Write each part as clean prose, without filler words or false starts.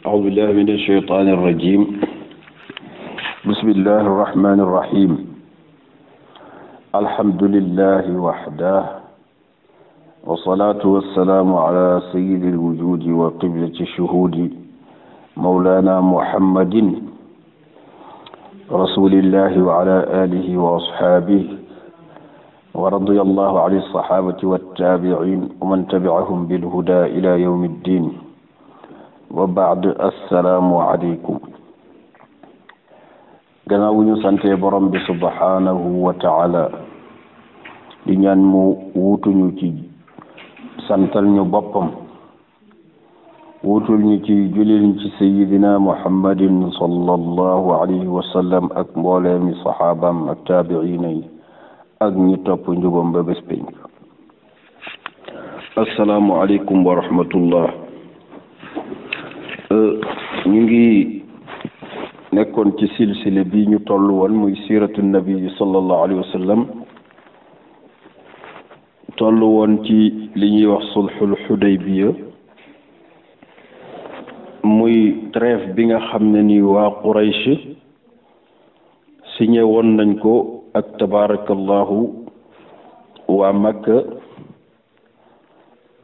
أعوذ بالله من الشيطان الرجيم بسم الله الرحمن الرحيم الحمد لله وحده والصلاة والسلام على سيد الوجود وقبلة الشهود مولانا محمد رسول الله وعلى آله وأصحابه ورضي الله عن الصحابة والتابعين ومن تبعهم بالهدى إلى يوم الدين wa baad assalaamu aleykum gannaaw bu ñu santee borom bi subhanahu wa taala di ñaan mu wutuñu ci santal ñu boppam wutul ñu ci julil ñu ci sayidina muhammadin sallallahu alayhi wa sallam ak mbooleemi saxaabaam ak taabiina yi ak ñi topp njubam ba bés pénc assalaamu aleykum wa rahmatullah ñu ngi nekkoon ci silsile bi ñu toll woon muy siiratu nabi sallallahu alayhi wa sallam toll woon ci li ñuy wax sulxul xudaybiya muy trêve bi nga xam ne ni waa Quraysh signé woon nañ ko ak tabarakallahu waa Makka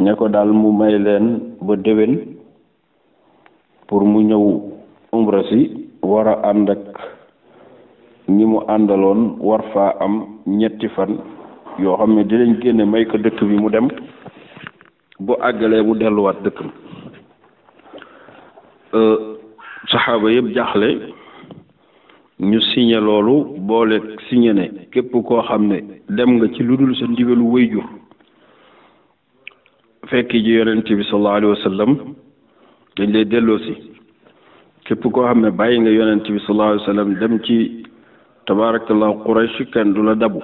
ña ko daal mu may leen ba déwén pour mu ñëw umra si war a ànd ak ñi mu àndaloon war faa am ñetti fan yoo xam ne dinañ génne may ko dëkk bi mu dem bu àggalee mu delluwaat dëkkam saxaaba yëpp jaaxle ñu signé loolu boole signé ne képp koo xam ne dem nga ci lu dul sa ndigalu wayjur fekk ji yonent bi sallallahu alayhi wa sallam dañ lay delloo si képp koo xam ne bàyyi nga yonent bi sallallahu alayhi wa sallam dem ci tabaarakallahu Quraysh kenn du la dabu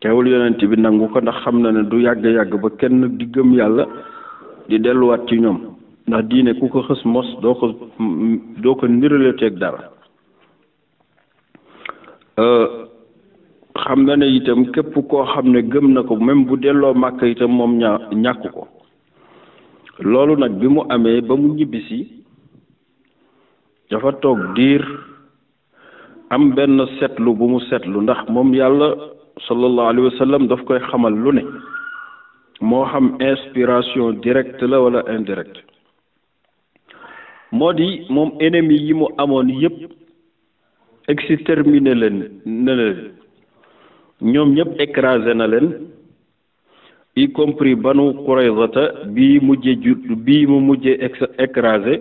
teewul yonent bi nangu ko ndax xam na ne du yàgg-yàgg ba kenn di gëm yàlla di delluwaat ci ñoom ndax diine ku ko xës mos doo ko nirale teeg dara xam na ne itam képp koo xam ne gëm na ko même bu delloo màkk itam moom ñàkk ko loolu nag bi mu amee ba mu ñibbisi dafa toog diir am benn seetlu bu mu seetlu ndax moom yàlla sallallahu alayhi wa sallam daf koy xamal lu ne moo xam inspiration directe la wala indirecte moo di moom ennemi yi mu amoon yépp exterminé leen na leen ñoom ñëpp écrasé na leen y compris banu Quraysata bii mu mujjee écrasé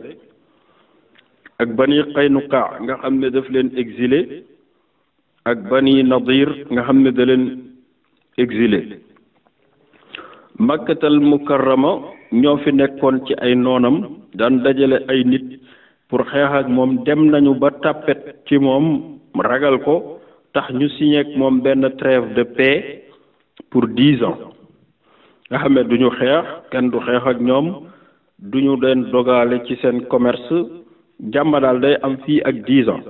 ak bani Qaynuqa nga xam ne daf leen exilé ak bani Nadir nga xam ne da leen exilé Makkatal Mukarrama ñoo fi nekkoon ci ay noonam daan dajale ay nit pour xeex ak moom dem nañu ba tàppet ci moom ragal ko tax ñu signé ak moom benn trêve de paix pour 10 ans nga xam ne du ñu xeex kenn du xeex ak ñoom du ñu leen dogale ci seen commerce jàmm daal day am fii ak 10 ans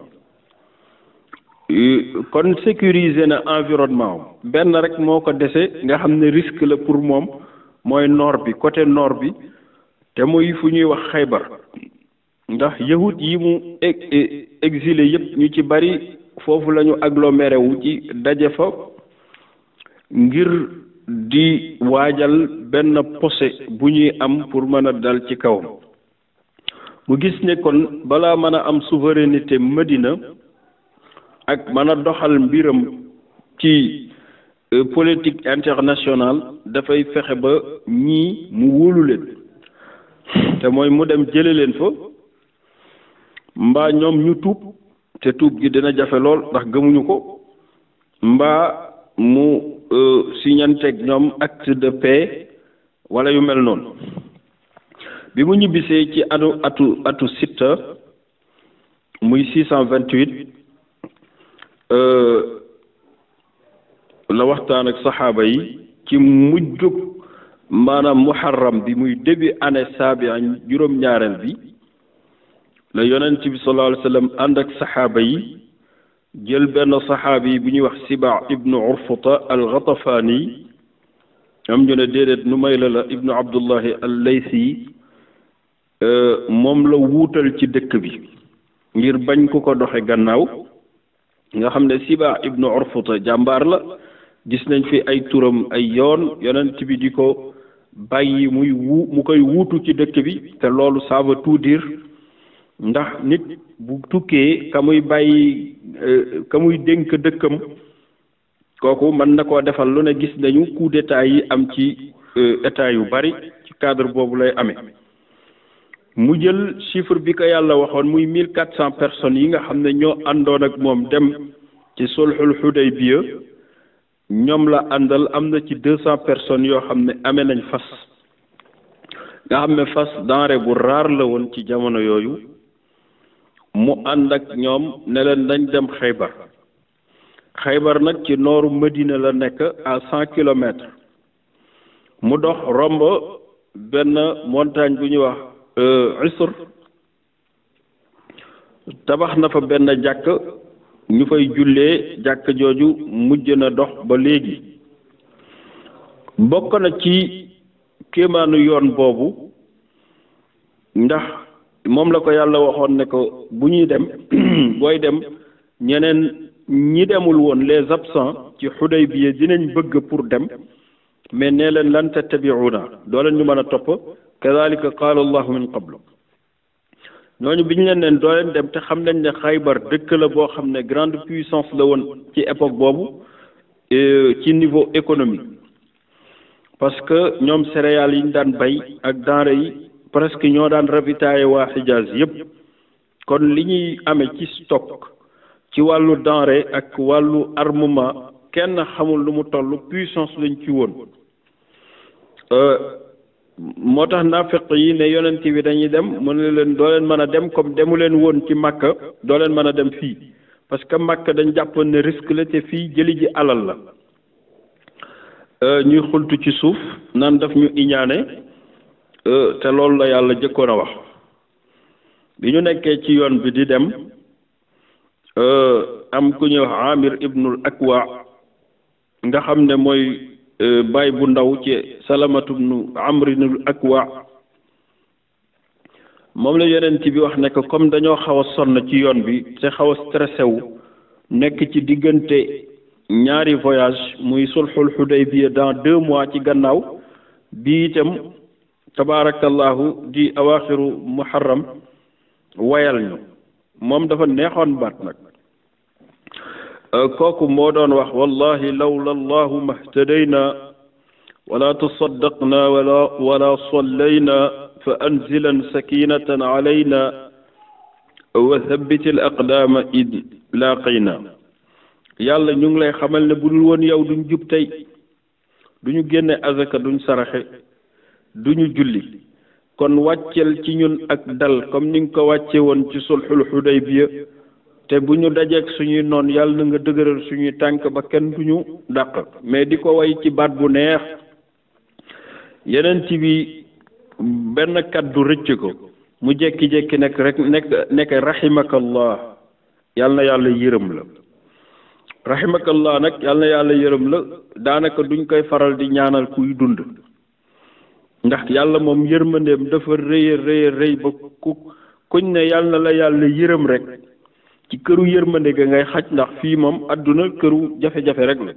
kon sécuriser na environnement benn rek moo ko dese nga xam ne risque la pour moom mooy nord bi côté nord bi te muy fu ñuy wax Xaybar ndax yahut yi mu exilé yëpp ñu ci bari foofu la ñu aggloméré wu ci daje fa ngir di waajal benn posé bu ñuy am pour mën a dal ci kawam mu gis ne kon balaa mën a am souveraineté Medina ak mën a doxal mbiram ci politique internationale dafay fexe ba ñii mu wóolu leen te mooy mu dem jële leen fa mbaa ñoom ñu tuub te tuub gi dina jafe lool ndax gëmuñu ko mbaa mu siñanteeg ñoom acte de paix wala yu mel noonu bi mu ñibbisee ci atu sitta muy 628 la waxtaan ak saxaaba yi ci mujjug maanaam muharram bi muy début année saabia juróom-ñaareel bi la yonent bi sallallahu alayhi wa sallam ànd ak saxaaba yi jël benn saxaabi bu ñuy wax Sibaa ibnu Urfuta al-Ghatafani am ñu ne déedéet nu may la ibnu Abdullahi al-Laysi moom la wuutal ci dëkk bi ngir bañ ku ko doxe gannaaw nga xam ne Siba ibnu Urfuta jàmbaar la gis nañ fi ay turam ay yoon yonent bi di ko bàyyi mu koy wuutu ci dëkk bi te loolu ça veut tout dire ndax nit bu tukkee ka muy bàyyi ka muy dénk dëkkam kooku mën na koo defal lu ne gis nañu coup d'état yi am ci état yu bari ci cadre boobu lay amee mu jël chiffre bi ko yàlla waxoon muy 1400 personnes yi nga xam ne ñoo àndoon ak moom dem ci sulhul Hudaybiya ñoom la àndal am na ci 200 personnes yoo xam ne amee nañ fas nga xam ne fas denrée bu raar la woon ci jamono yooyu mu ànd ak ñoom ne leen dañ dem Xaybar nag ci nooru Medina la nekk à 100 kilomètres mu dox romb benn montagne bu ñuy wax Isr tabax na fa benn jàkk ñu fay jullee jàkk jooju mujj na dox ba léegi bokk na ci kéemaanu yoon boobu ndax moom la ko yàlla waxoon ne ko bu ñuy dem booy dem ñeneen ñi demul woon les absents ci Xudaybiya dinañ bëgg pour dem mais nee leen lan tattabi'una doo leen ñu mën a topp kadalika qaala allahu min qablu ñooñu bi ñu leen doo leen dem te xam nañ ne Xaybar dëkk la boo xam ne grande puissance la woon ci époque boobu ci niveau économique parce que ñoom céréales yi ñu daan bay ak denrées yi presque ñoo daan ravitailler waa Hijaz yépp kon li ñuy amee ci stock ci wàllu denrée ak wàllu armement kenn xamul lu mu toll puissance lañ ci woon moo tax naafiq yi ne yonent bi dañuy dem mu ne leen doo leen mën a dem comme demu leen woon ci Makka doo leen mën a dem fii parce que Makka dañ jàppoon ne risque la te fii jëli ji alal la ñuy xultu ci suuf naan daf ñu iñaane te loolu la yàlla jëkkoon a wax bi ñu nekkee ci yoon bi di dem am ku ñuy wax Amir ibnul Akwa nga xam ne mooy baay bu ndaw ci Salamatu ibnu Amrinul Akwa moom la yonent bi wax ne ko comme dañoo xaw a sonn ci yoon bi te xaw a stressé wu nekk ci diggante ñaari voyage muy sulhul Hudaybiya dans 2 mois ci gannaaw bi itam tabaarakallahu di awaaxiru muharram wayal ñu moom dafa neexoon baat nag kooku moo doon wax wallahi lawla allahu mahtadayna wala tasaddaqna wala sallayna fa anzilan sakinatan alayna wa thabbit al aqdama id laqina yàlla ñu ngi lay xamal ne bu dul woon yow duñ jub tey duñu génne azaka duñ saraxe duñu julli kon wàccel ci ñun ak dal comme ni nga ko wàcce woon ci sulhul Hudaybiya te bu ñu dajeek suñuy noon yàlla na nga dëgëral suñuy tànk ba kenn duñu dàq mais di ko way ci baat bu neex yeneen ci bi benn kaddu rëcc ko mu jekki-jekki nekk rek nekk rahimakallah yàlla na yàlla yërëm la rahimakallah nag yàlla na yàlla yërëm la daanaka duñ koy faral di ñaanal kuy dund ndax yàlla moom yërmandeem dafa rëy ba kuñ ne yàlla na la yàlla yërëm rek ci këru yërmande ga ngay xaj ndax fii moom àdduna këru jafe-jafe rek la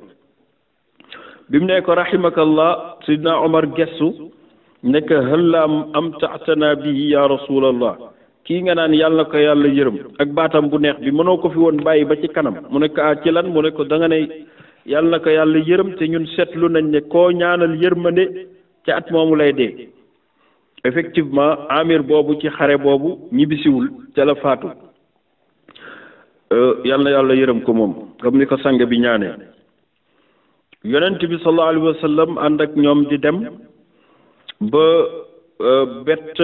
bi mu ne ko rahimakallah sidna Omar gestu nekk hëllaam am taxtana bihi ya rasulallah kii nga naan yàlla na ko yàlla yërëm ak baatam bu neex bi mënoo ko fi woon bàyyi ba ci kanam mu ne ko ci lan mu ne ko da nga ne yàlla na ko yàlla yërëm te ñun seetlu nañ ne koo ñaanal yërmande ci at moomu lay dee effectivement amir boobu ci xare boobu ñibbisiwul ca la faatu yal na yàlla yërëm ko moom comme ni ko sang bi ñaanee yonent bi sallallahu alayhi wa sallam ànd ak ñoom di dem ba bett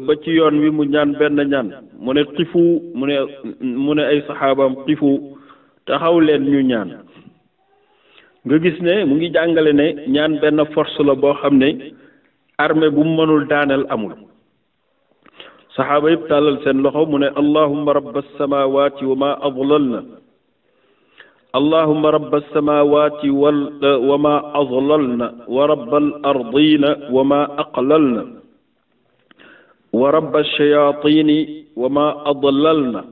ba ci yoon wi mu ñaan benn ñaan mu ne xifu mu ne ay saxaabaam xifu taxaw leen ñu ñaan nga gis ne mu ngi jàngale ne ñaan benn force la boo xam ne armée bu mu mënul daaneel amul saxaaba yëpp tàllal seen loxo mu ne allahumma rabba samawati wa ma adlalna allahumma rabba samawati wa ma adlalna wa rabba al ardina wa ma aqlalna wa rabba ash-shayaatini wa ma adlalna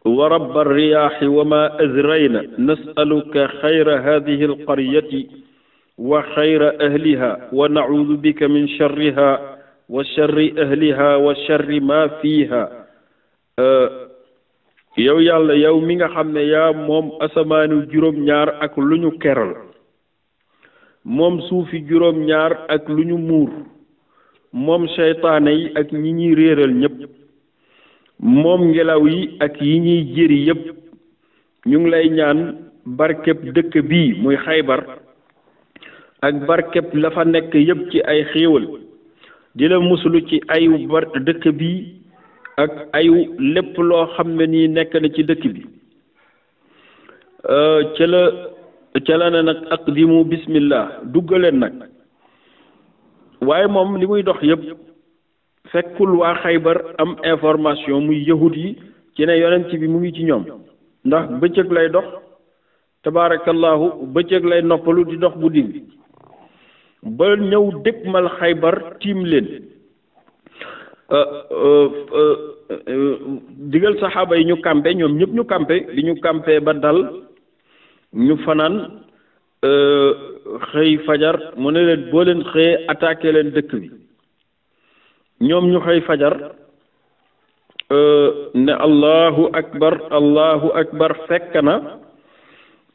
wa rabba ar-riyaahi wa ma azrayna nas'aluka xayra haadihi al-qaryati wa xayra ahliha wa nacuudu bika min sharriha wa sharri ahliha wa sharri ma fiiha. yow yàlla yow mi nga xam ne yaa moom asamaanu juróom-ñaar ak lu ñu keral, moom suufi juróom-ñaar ak lu ñu muur, moom seytaane yi ak ñi ñuy réeral ñépp, moom ngelaw yi ak yi ñuy jëri yépp, ñu ngi lay ñaan barkeb dëkk bii muy Xaybar ak barkeb la fa nekk yépp ci ay xéewal, di la musulu ci ayu dëkk bii ak ayu lépp loo xam ne nii nekk na ci dëkk bi. ca la ne nag aqdimu bismillah duggaleen nag. waaye moom li muy dox yépp fekkul waa Xaybar am information muy yahud yi ci ne yonent bi mu ngi ci ñoom, ndax bëccëg lay dox tabaarakallahu, bëccëg lay noppalu di dox guddi bi ba ñëw dëkkmal Xaybar tiim leen. digal saxaaba yi ñu kampe, ñoom ñëpp ñu kampe, bi ñu kampe ba dal ñu fanaan xëy fajar mu ne leen boo leen xëyee attaqué leen dëkk bi. ñoom ñu xëy fajar ne allahu akbar fekk na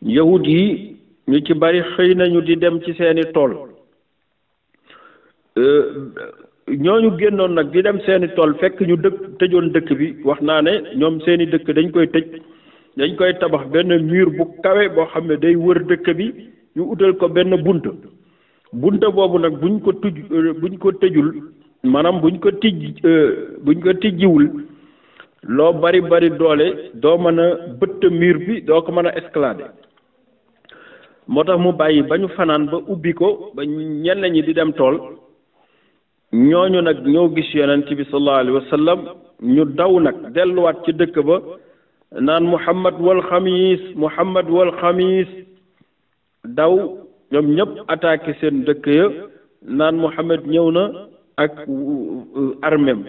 yahud yi ñu ci bari xëy nañu di dem ci seeni tool. ñooñu génnoon nag di dem seeni tool fekk ñu tëjoon dëkk bi. wax naa ne ñoom seeni dëkk dañ koy tëj, dañ koy tabax benn mur bu kawe boo xam ne day wër dëkk bi, ñu utal ko benn bunt boobu nag buñ ko tëjul maanaam buñ ko tijjiwul loo bari doole doo mën a bëtt mur bi, doo ko mën a escalader. moo tax mu bàyyi ba ñu fanaan ba ubbi ko ba ñenn ñi di dem tool. ñooñu nag ñoo gis yonent bi sallallahu alayhi wa sallam, ñu daw nag delluwaat ci dëkk ba naan Muhammad wal xamiis daw ñoom ñëpp attaqué seen dëkk ya naan Muhammad ñëw na ak armem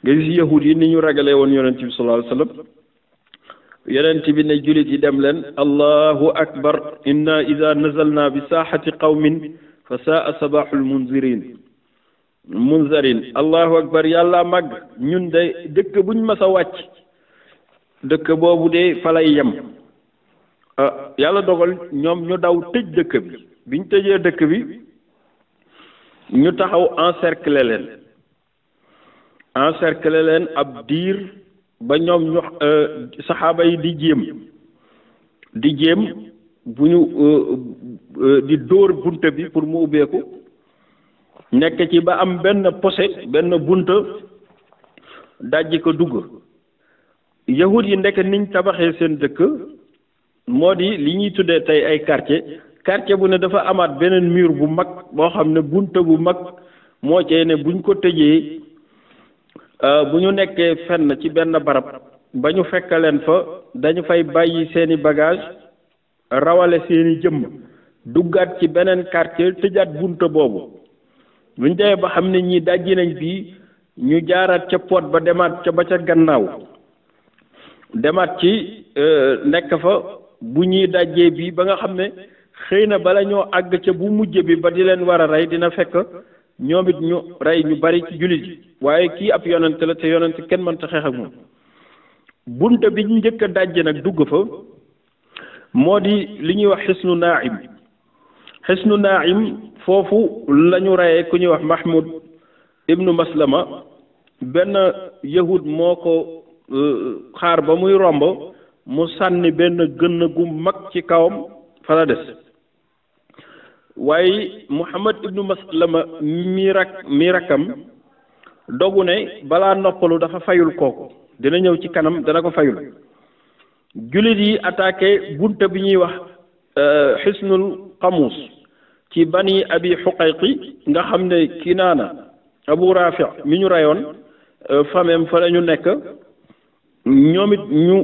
nga gis yahud yi ni ñu ragalee woon yonent bi sallallahu alayhi wa sallam. yonent bi ne jullit yi dem leen allahu akbar inna ida nazalna bi saaxati qawmin fa saa sabaaxul munzarin allahu akbar yàlla màgg, ñun de dëkk buñ mas a wàcc dëkk boobu de fa lay yem. yàlla dogal ñoom ñu daw tëj dëkk bi. biñ tëjee dëkk bi ñu taxaw encercler leen ab diir ba ñoom ñu saxaaba yi di jéem bu ñu di dóor bunte bi pour mu ubbeeku, nekk ci ba am benn bunt dajji ko dugg. yahud yi ndekk niñ tabaxee seen dëkk moo di li ñuy tuddee tey ay quartier bu ne dafa amaat beneen mur bu mag boo xam ne bunt bu mag moo cee ne buñ ko tëjee bu ñu nekkee fenn ci benn barab ba ñu fekk leen fa dañu fay bàyyi seeni bagage rawale seeni jëmm duggaat ci beneen quartier tëjaat bunta boobu. buñ demee ba xam ne ñii dajji nañ bii ñu jaaraat ca pot ba demaat ca ba ca gannaaw demaat ci nekk fa bu ñuy dajjee bii ba nga xam ne xëy na bala ñoo àgg ca bu mujj bi ba di leen war a rey dina fekk ñoom it ñu rey ñu bari ci jullit yi. waaye kii ab yonent la te yonent kenn mënta xeex ak moom. bunta bi ñu njëkk a dajje nag dugg fa moo di li ñuy wax xisnu naim foofu la ñu reyee ku ñuy wax Mahmoud ibnu Maslama. benn yahud moo ko xaar ba muy romb mu sànni benn gënn gu mag ci kawam fa la des. waaye Muhammad ibnu Maslama mi rakkam dogu ne balaa noppalu dafa fayul kooku, dina ñëw ci kanam dana ko fayul. jullit yi attaqué bunta bi ñuy wax xisnul xamuus ci bani abi xuqayqi nga xam ne Kinaana Abu Rafi mi ñu reyoon famem fa la ñu nekk. ñoom it ñu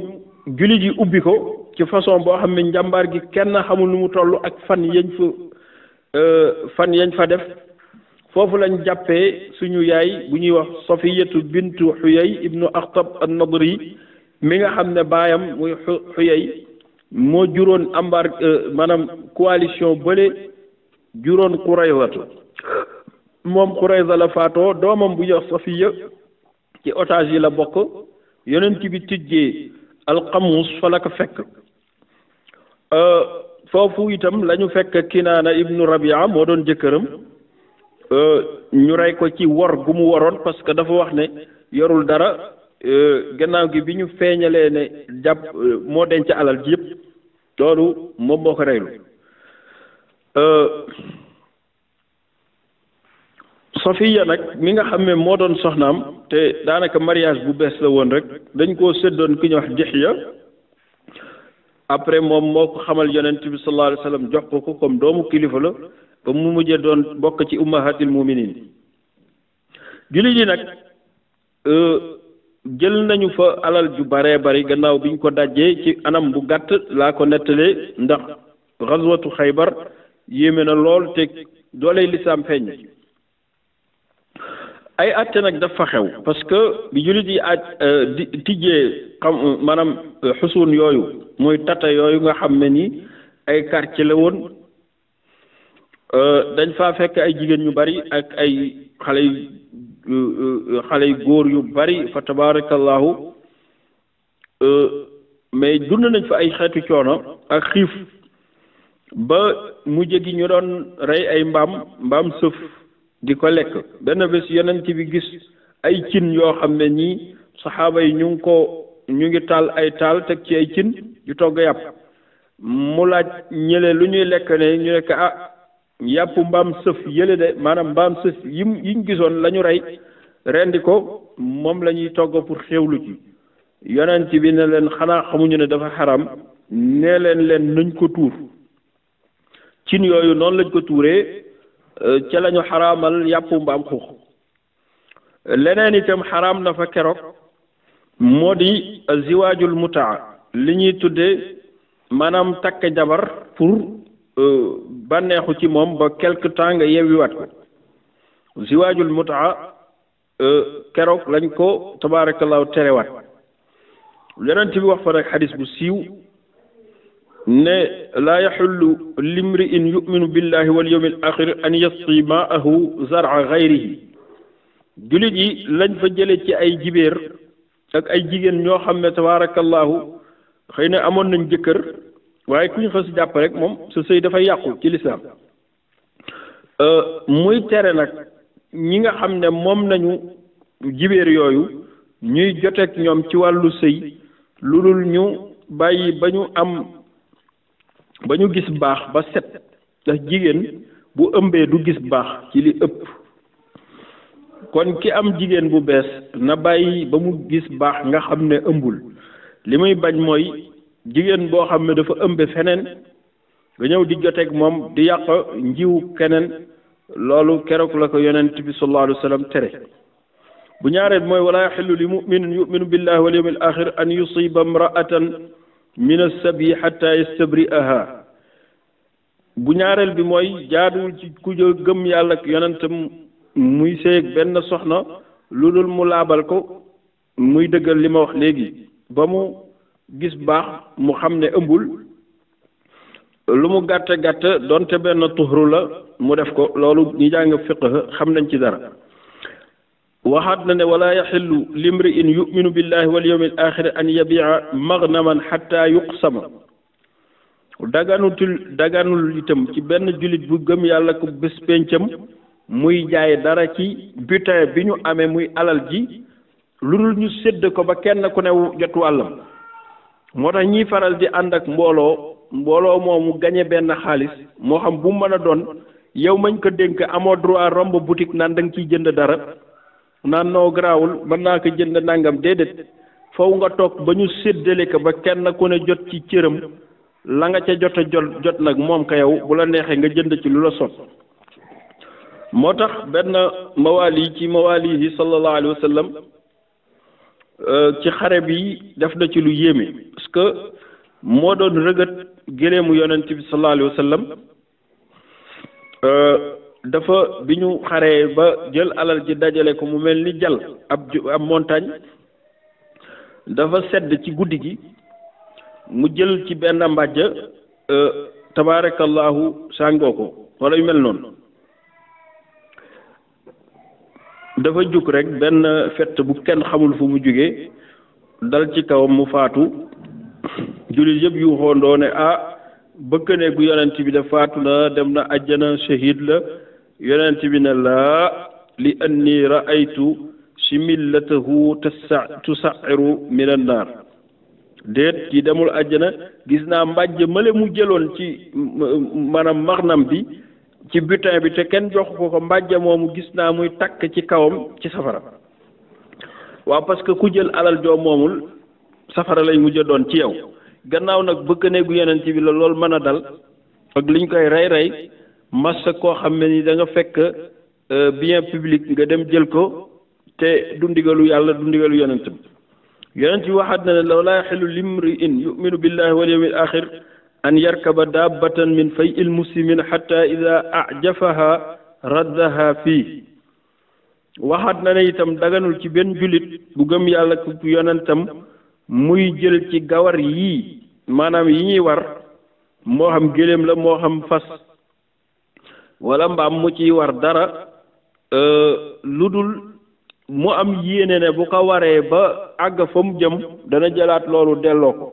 jullit yi ubbi ko ci façon boo xam ne njàmbaar gi kenn xamul nu mu toll ak fan yañ fa def foofu lañ jàppee suñu yaay bu ñuy wax Safiyatu bintu Xuyay ibnu Axtab an-Nadri mi nga xam ne baayam muy Xuyay moo juróon maanaam coalition bële juróon Quraysatu moom Qurayza la faatoo doomam bu ñuy wax Safiya ci otage yi la bokk yonent bi tijjee alxamuus fa la ko fekk foofu itam la ñu fekk Kinaana ibnu Rabia moo doon jëkkëram ñu rey ko ci wor gu mu waroon parce que dafa wax ne yorul dara gannaaw gi bi ñu feeñalee ne jàpp moo denc alal ji yëpp loolu moom moo ko reylu Safiya nag mi nga xam ne moo doon soxnaam te daanaka mariage bu bees la woon rek dañ koo séddoon ki ñu wax Dihya après moom moo ko xamal yonent bi sallallahu alayhi wa sallam jox ko comme doomu kilifa la ba mu mujjee doon bokk ci ummahatil muminin jullit yi nag jël nañu fa alal ju baree bari gannaaw biñ ko dajjee ci anam bu gàtt laa ko nettalee ndax xazwatu Xaybar yéeme na lool te dooley lislaam feeñ ay àtte nag dafa xew parce que bi jullit yi tijjee maanaam xusuun yooyu muy tata yooyu nga xam ne ni ay quartier la woon dañ faa fekk ay jigéen ñu bari ak ay xale yu góor yu bari fa tabarakallahu mais dund nañ fa ay xeetu coono ak xiif ba mujj gi ñu doon rey ay mbaam sëf di ko lekk benn bés yonent bi gis ay cin yoo xam ne ñii saxaaba yi ñu ngi taal ay taal teg ci ay cin yu togg yàpp mu laaj ñële lu ñuy lekk ne ñu nekk yàpp mbaam sëf yële de maanaam mbaam sëf yiñ gisoon la ñu rey rendi ko moom la ñuy togg pour xéewlu ci yonent bi ne leen xanaa xamuñu ne dafa xaram nee leen nañ ko tuur cin yooyu noonu lañ ko tuuree ca lañu xaraamal yàppu mbaam xuux leneen itam xaraam na fa keroog moo di ziwaajul mutaa li ñuy tuddee maanaam takk jabar pour bànneexu ci moom ba quelque temps nga yewwiwaat ko ziwaajul mutaa keroog lañ ko tabaarakallaahu terewaat yonent bi wax fa rek xadis bu siiw ne laa yaxullu limri in yuminu billahi wal yawmi al axir an yasqi maahu zara gayrihi jullit yi lañ fa jële ci ay jibéer ak ay jigéen ñoo xam ne tabarakallahu xëy na amoon nañ jëkkër waaye ku ñu xës jàpp rek moom sa sëy dafay yàqu ci lislaam muy tere nag ñi nga xam ne moom nañu jibéer yooyu ñuy joteeg ñoom ci wàllu sëy lu dul ñu bàyyi ba ñu gis baax ba set ndax jigéen bu ëmbee du gis baax ci li ëpp kon ki am jigéen bu bees na bàyyi ba mu gis baax nga xam ne ëmbul li muy bañ mooy jigéen boo xam ne dafa ëmbe feneen nga ñëw di joteeg moom di yàq njiw keneen loolu keroog la ko yonent bi sallallahu alayhi wa sallam tere bu ñaareel mooy wala yaxillu li muminin yuminu billahi wal yawmil axir an yusiba imraatan min as-sabi xatta yastabri'aha bu ñaareel bi mooy jaaduwul ci ku gëm yàlla ak yonentam muy seeg benn soxna lu dul mu laabal ko muy dëggal li ma wax léegi ba mu gis baax mu xam ne ëmbul lu mu gàtt gàtt donte benn tuxru la mu def ko loolu ñi jàng fiqh xam nañ ci dara waxaat na ne wala yaxillu limri in yuminu billahi wal yawmil axiri an yabia magnaman xatta yuqsama daganul itam ci benn jullit bu gëm yàlla ko bés péncam muy jaay dara ci butin bi ñu amee muy alal ji lu dul ñu sédd ko ba kenn ku ne jot wàllam moo tax ñiy faral di ànd ak mbooloo moomu gañe benn xaalis moo xam bu mën a doon yow mañ ko dénk amoo droit romb boutique naan da nga ciy jënd dara naan noo garaawul mën naa ko jënd nangam déedéet foofu nga toog ba ñu séddale ko ba kenn ku ne jot ci cëram la nga ca jot nag moom ka yow bu la neexee nga jënd ci lu la sot moo tax benn mawaali ci mawaalihi sallallahu alayhi wa sallam ci xare bi def na ci lu yéeme parce que moo doon rëgët géléemu yonent bi sallallahu alayhi wa sallam dafa bi ñu xaree ba jël alal ji dajale ko mu mel ni jal ab montagne dafa sedd ci guddi gi mu jël ci benn mbàjj tabaarakallahu sàngoo ko wala yu mel noonu dafa jug rek benn fett bu kenn xamul fu mu jógee dal ci kawam mu faatu jullit yëpp yu xoondoo ne bëkk ne gu yonent bi da faatu na dem na ajjana shahid la yonent bi ne laa li anni raaytu simillatahu tusairu min an naar déet ci demul ajjana gis naa mbàjj male mu jëloon ci maanaam maxnam bi ci butin bi te kenn jox ko mbàjj moomu gis naa muy takk ci kawam ci safara waaw parce que ku jël alal joo moomul safara lay mujj doon ci yow gannaaw nag bëgg néegu yonent bi la loolu mën a dal ak liñ koy rey massa koo xam ne ni da nga fekk bien public nga dem jël ko te du ndigalu yàlla du ndigalu yonent bi yonent bi waxaat na ne law laa yaxilu limri'in yuminu billahi wal yawmil axir an yarkaba dabbatan min fay il muslimin xatta ida ajafaha raddaha fii waxaat na ne itam daganul ci benn jullit bu gëm yàlla ku yonentam muy jël ci gawar yii maanaam yi ñuy war moo xam gëléem la moo xam fas wala mbaam mu ciy war dara lu dul mu am yéene ne bu ko waree ba àgg fa mu jëm dana jëlaat loolu delloo ko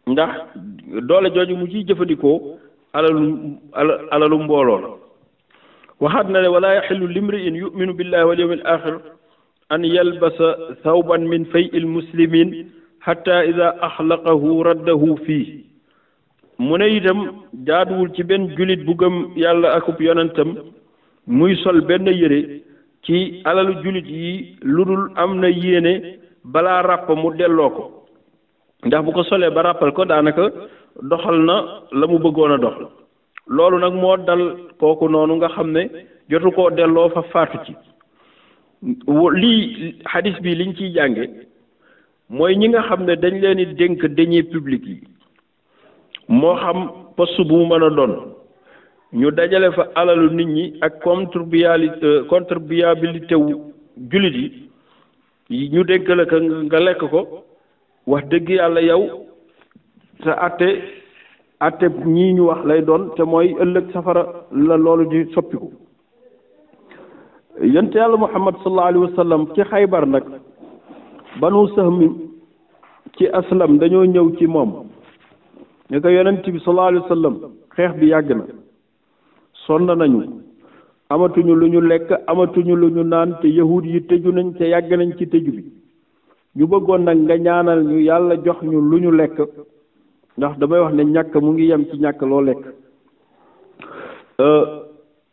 ndax doole jooju mu ciy jëfandikoo alalu mbooloo la waxaat na ne wala yaxillu limri'in yuminu billahi wal yawmil axir an yalbasa thawban min fay il muslimin hatta ida axlaqahu raddahu fii mu ne itam jaaduwul ci benn julit bu gëm yàlla akub yonentam muy sol benn yére ci alalu julit yi lu dul am na yéene balaa ràpp mu delloo ko ndax bu ko solee ba ràppal ko daanaka doxal na la mu bëggoon a dox loolu nag moo dal kooku noonu nga xam ne jotu koo delloo fa faatu ci lii hadis bi liñ ciy jànge mooy ñi nga xam ne dañ leen di dénk deniers publics yi moo xam poste bu mu mën a doon ñu dajale fa alalu nit ñi ak contribuabilité wu jullit yi ñu dénk la ko nga lekk ko wax dëgg yàlla yow sa atte ñii ñu wax lay doon te mooy ëllëg safara la loolu di soppiku yonent yàlla muhammad sallallahu alayhi wa sallam ci xaybar nag banu sahmi ci aslam dañoo ñëw ci moom ne ko yonent bi sallallahu alayhi wa sallam xeex bi yàgg na sonn nañu amatuñu lu ñu lekk amatuñu lu ñu naan te yahud yi tëju nañ te yàgg nañ ci tëju bi ñu bëggoon nag nga ñaanal ñu yàlla jox ñu lu ñu lekk ndax damay wax ne ñàkk mu ngi yem ci ñàkk loo lekk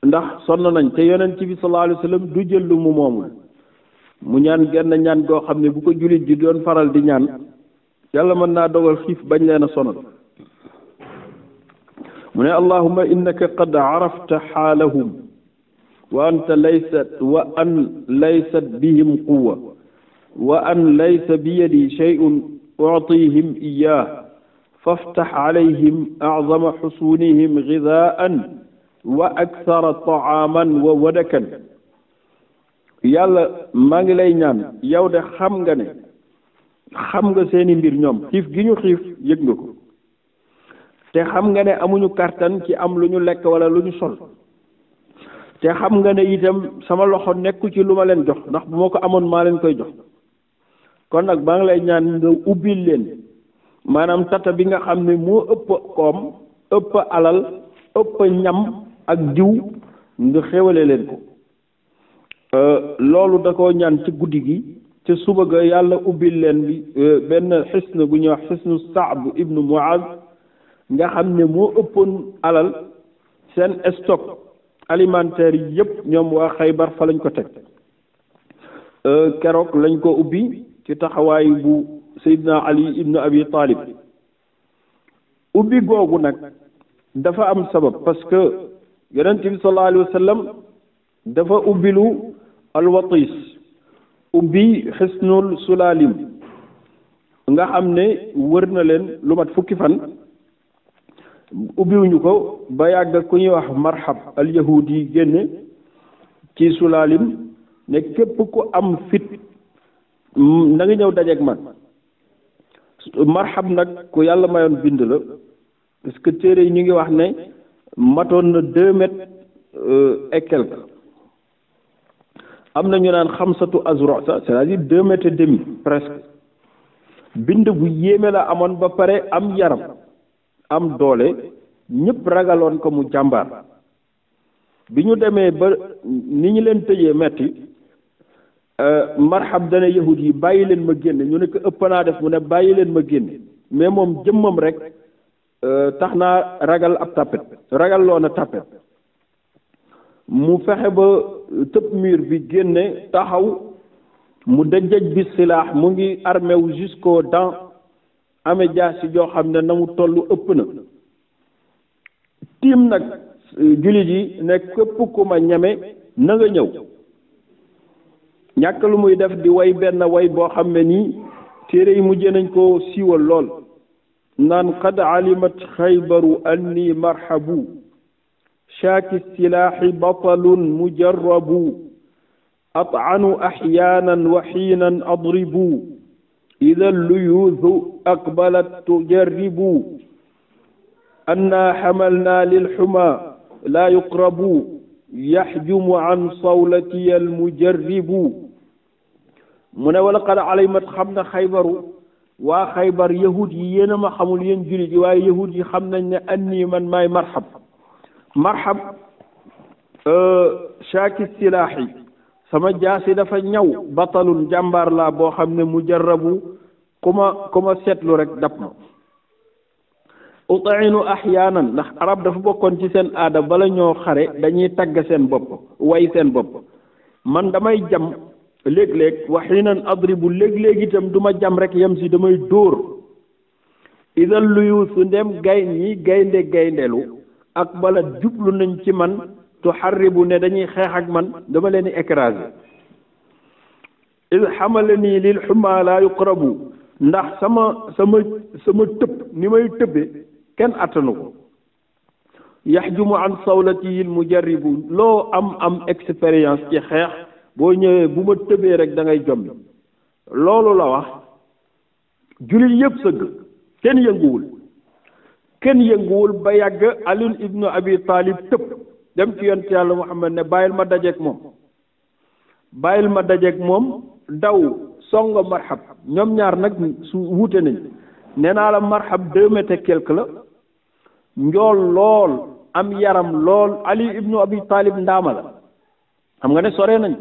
ndax sonn nañ te yonent bi sallallahu alayhi wa sallam du jël lu mu moomul mu ñaan genn ñaan goo xam ne bu ko jullit ji doon faral di ñaan yàlla mën naa dogal xiif bañ leen a sonal mu ne allahumma innaka qad arafta xaalahum wa anta laysat bihim quwa wa an laysa biyadi shay'un u'tihim iyyah faftax alayhim a'zama xusunihim ghidaan wa akthara ta'aman wa wadakan yàlla maa ngi lay ñaan yow de xam nga seeni mbir ñoom xiif gi ñu xiif yëg nga ko te xam nga ne amuñu kàttan ci am lu ñu lekk wala lu ñu sol te xam nga ne itam sama loxo nekku ci lu ma leen jox ndax bu ma ko amoon maa leen koy jox kon nag maa ngi lay ñaan nga ubbil leen maanaam tata bi nga xam ne moo ëpp koom ëpp alal ëpp ñam ak diw nga xéwale leen ko loolu da koo ñaan ci guddi gi te suba ga yàlla ubbil leen bi benn xisn bu ñuy wax xisnu Saab ibnu Muaz nga xam ne moo ëppoon alal seen stock alimentaire yi yëpp ñoom waa Xaybar fa lañ ko teg keroog lañ ko ubbi ci taxawaay bu Seydina Ali ibnu Abi Talib ubbi googu nag dafa am sabab parce que yonent bi sallallahu alayhi wa sallam dafa ubbilu alwatis ubbi xisnul sulalim nga xam ne wër na leen lu mat fukki fan ubbiwuñu ko ba yàgg ku ñuy wax marhab al yahudi génne ci sulaalim ne képp ku am fit na nga ñëw dajeeg man. marhab nag ku yàlla mayoon bind la parce que téere yi ñu ngi wax ne matoon na 2 mètres et quelque am na ñu naan xamsatu azro sa c'est-à-dire 2 mètres et demi presque bind bu yéeme la amoon ba pare am yaram am doole ñëpp ragaloon ko mu jàmbaar bi ñu demee ba ni ñu leen tëjee metti marhab dana yahud yi bàyyi leen ma génne ñu ne ko ëpp naa def mu ne bàyyi leen ma génne mais moom jëmmam rek tax naa ragal ab tapet ragal loon a tapet mu fexe ba tëb mur bi génne taxaw mu dajaj bi silaax mu ngi armé wu jusqu'aux dents amee jaasi joo xam ne na mu toll ëpp na tiim nag jullit yi ne képp ku ma ñeme na nga ñëw ñàkk lu muy def di way benn way boo xam ne nii téere yi mujjee nañ ko siiwal lool naan qad alimat xaybaru anni marhabu shaaki silaaxi batalun mujarrabu at'anu axyaanan wa xiinan adribu ida luyuusu aqbalat tujarribu anna xamalna lilxuma laa yuqrabu yaxjumu an sawlatiya almujarribu mu ne wala qad alimat xam na xaybaru waa xaybar yahud yi yéen a ma xamul yéen jullit yi waaye yahud yi xam nañ ne anni man maay marhab marhab shaaki silaaxi sama jaasi dafa ñaw batalun jàmbaar laa boo xam ne mujarrabu ku ma seetlu rek dab ma utainu ahyaanan ndax arab dafa bokkoon ci seen aada bala ñoo xare dañuy tagg seen bopp way seen bopp man damay jam léeg-léeg waxiinan adribu léeg-léeg itam du ma jam rek yem si damay dóor idal luyu su ndem gaynde gayndelu ak bala jublu nañ ci man tuharribu ne dañuy xeex ak man dama leen di écraser id xamale nii lil xuma laa yuqrabu ndax sama tëb ni may tëbbe kenn attanu ko yaxjumu an sawlatiyil mujarribu loo am expérience ci xeex boo ñëwee bu ma tëbee rek da ngay jombi loolu la wax jullit yëpp sëgg kenn yënguwul ba yàgg Ali ibnu Abi Talib tëb dem ci yonent yàlla Muhammad ne bàyyil ma dajeek moom daw songo marhab ñoom ñaar nag su wuute nañ nee naa la marhab 2 mètres quelque la njool lool am yaram lool Ali ibnu Abi Talib ndaama la xam nga ne sore nañ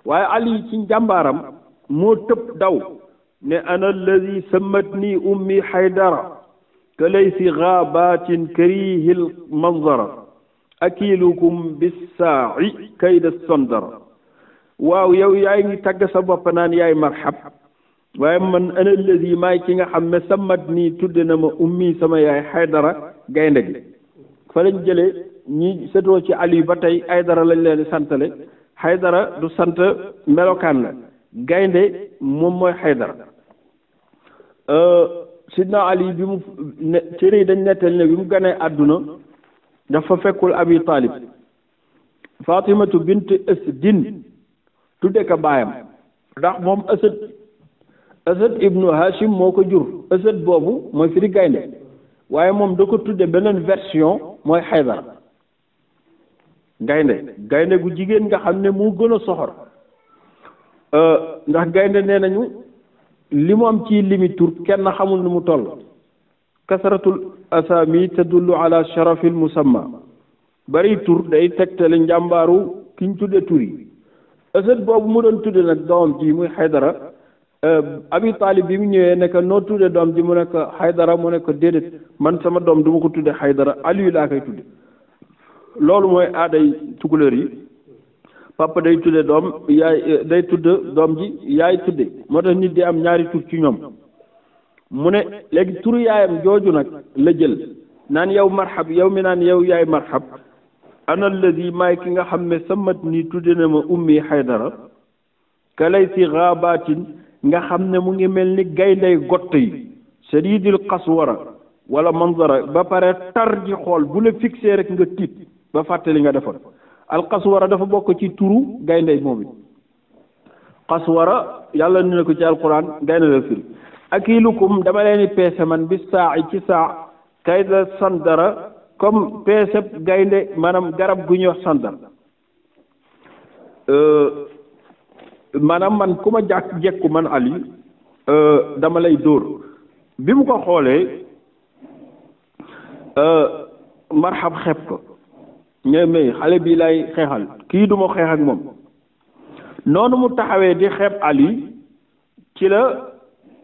waaye Ali ci njàmbaaram moo tëb daw ne ana alladi sammatni ummi haydara ka laysi gaabatin karihil manzara akilukum bissaa'i kayda sondara waaw yow yaay ngi tagg sa bopp naan yaay marhab waaye man ana alladi maay ki nga xam ne sammatni tudde na ma ummi sama yaay haydara gaynde gi fa lañ jëlee ñi setoo ci Ali ba tey Aydara lañ leen santale Haydara du sant melokaan la gaynde moom mooy Haydara sidna Ali bi mu ne téere yi dañ nettali ne bi mu ganee àdduna dafa fekkul Abi Talib Fatimatu bint Asdin tudde ko baayam ndax moom Asad ibnu Hashim moo ko jur Asad boobu mooy firi gaynde waaye moom da ko tudde beneen version mooy Haydara gaynde gu jigéen nga xam ne moo gën a soxor ndax gaynde nee nañu li mu am ci limi tur kenn xamul nu mu toll kasratul asami tadullu ala sharafil musamma bari tur day tegtale njàmbaaru kiñ tudde tur yi Asad boobu mu doon tudde nag doomam ji muy Haydara Abi Talib bi mu ñëwee ne ko noo tudde doom ji mu ne ko Haydara mu ne ko déedéet man sama doom du ma ko tudde Haydara Aliyu laa koy tudde loolu mooy aaday tukulóor yi papa day tudde doom yaay day tudd doom ji yaay tudde moo tax nit di am ñaari tur ci ñoom mu ne léegi turu yaayam jooju nag la jël naan yow marhab yow mi naan yow yaay marhab ana alladi maay ki nga xam ne samat nii tudde na ma ummi Haydara ka lay si xaabatin nga xam ne mu ngi mel ni gayndey gott yi sadidil qaswara wala manzara ba pare tar ji xool bu la fixé rek nga tiit ba fàtte li nga defoon. alqaswara dafa bokk ci turu gaynde moom it qaswara yàlla ne ko ci alquran gaynde la firi. akilukum dama leen di peese man bi saa ci saa kayda sandara comme peese gaynde maanaam garab gu ñuy wax sandar maanaam man ku ma jekku man Ali dama lay dóor. bi mu ko xoolee marxab xeeb ko ñooy may xale bii lay xeexal kii duma xeex ak moom noonu mu taxawee di xeeb Ali ci la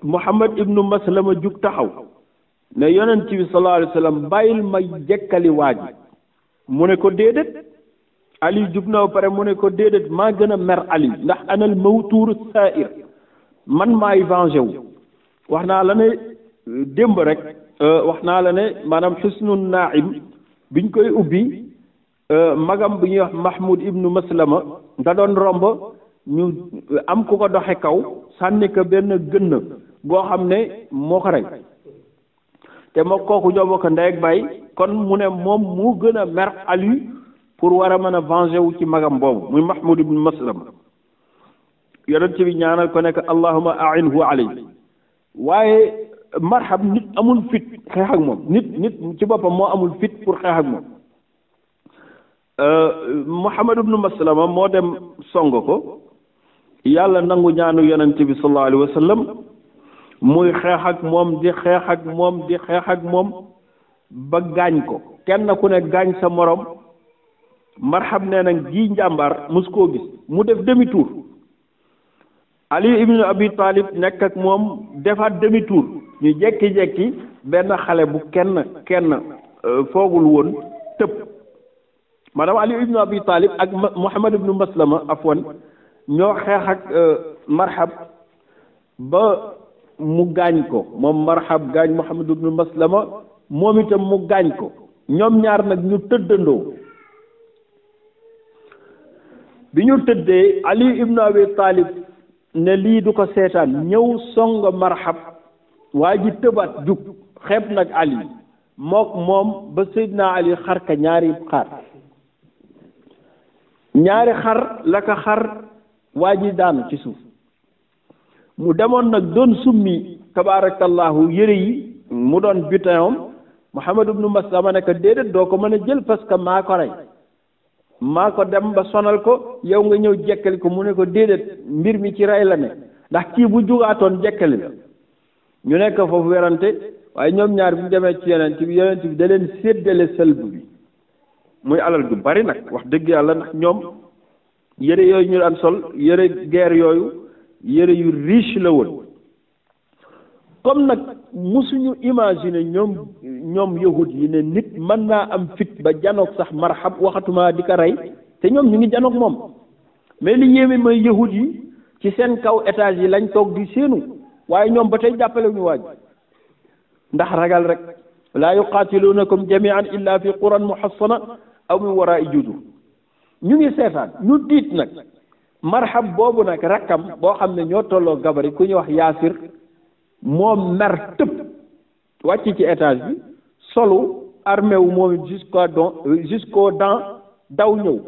Muhammad ibnu Maslama jug taxaw ne yonent bi sallallahu alayhi wa sallam bàyyil ma jekkali waa ji mu ne ko déedéet. Ali jug na ba pare mu ne ko déedéet maa gën a mer Ali ndax anal mawtuur saair man maay vengé wu. wax naa la ne démb rek wax naa la ne maanaam xusnu naim biñ koy ubbi magam bu ñuy wax Mahmoud ibnu Maslama nga doon romb ñu am ku ko doxe kaw sànni ko benn gënn goo xam ne moo ko rey te moo kooku ñoo bokk ndey ak baay kon mu ne moom mu gën a mer Ali pour war a mën a venger wu ci magam boobu muy Mahmoud ibnu Maslama yonent bi ñaanal ko nekk allahumma a'inhu alayhi waaye marhab nit amul fit xeex ak moom nit ci boppam moo amul fit pour xeex ak moom. Muhammad ibnu Maslama moo dem song ko yàlla nangu ñaanu yonent bi sallallahu alayhi wa sallam muy xeex ak moom di xeex ak moom di xeex ak moom ba gaañ ko kenn ku ne gaañ sa morom marhab nee na ji njàmbaar mus koo gis mu def demi tour Ali ibnu Abi Talib nekk ak moom defaat demi tour ñu jekki-jekki benn xale bu kenn foogul woon tëb maanaam Ali ibnu Abi Talib ak Muhammad ibnu Maslama afwan ñoo xeex ak marhab ba mu gaañ ko moom marhab gaañ Muhammad ibnu Maslama moom itam mu gaañ ko ñoom ñaar nag ñu tëddandoo bi ñu tëddee Ali ibnu Abi Talib ne lii du ko seetaan ñëw song marhab waa ji tëbaat jug xeeb nag Ali mook moom ba Seydina Ali xar ka ñaari xar la ko xar waa ji daanu ci suuf mu demoon nag doon summi tabaarakallahu yëre yi mu doon butinam Muhammad ibnu Maslama ne ko déedéet doo ko mën a jël parce que maa ko rey maa ko dem ba sonal ko yow nga ñëw jekkali ko mu ne ko déedéet mbir mi ci rey la ne ndax kii bu jugaatoon jekkali la ñu nekk foofu werante waaye ñoom ñaar bu ñu demee ci yonent bi da leen séddale sëlb bi muy alal du bari nag wax dëgg yàlla ndax ñoom yëre yooyu ñu daan sol yëre guerre yooyu yëre yu riche la woon comme nag musuñu imaginer ñoom yahud yi ne nit mën naa am fit ba janoog sax marhab waxatuma di ko rey te ñoom ñu ngi janoog moom mais li yéeme mooy yahud yi ci seen kaw étage yi lañ toog di séenu waaye ñoom ba tey jàppale ñu waaj ndax ragal rek laa yuqaatilunakum jami'an illa fi quran muhassana aw min wara'i judur ñu ngi seetaan ñu diit nag marhab boobu nag rakkam boo xam ne ñoo tolloo gabari ku ñuy wax yaasir moom mer tëb wàcc ci étage bi solu armé wu moom jusqu'aux dents daw ñëw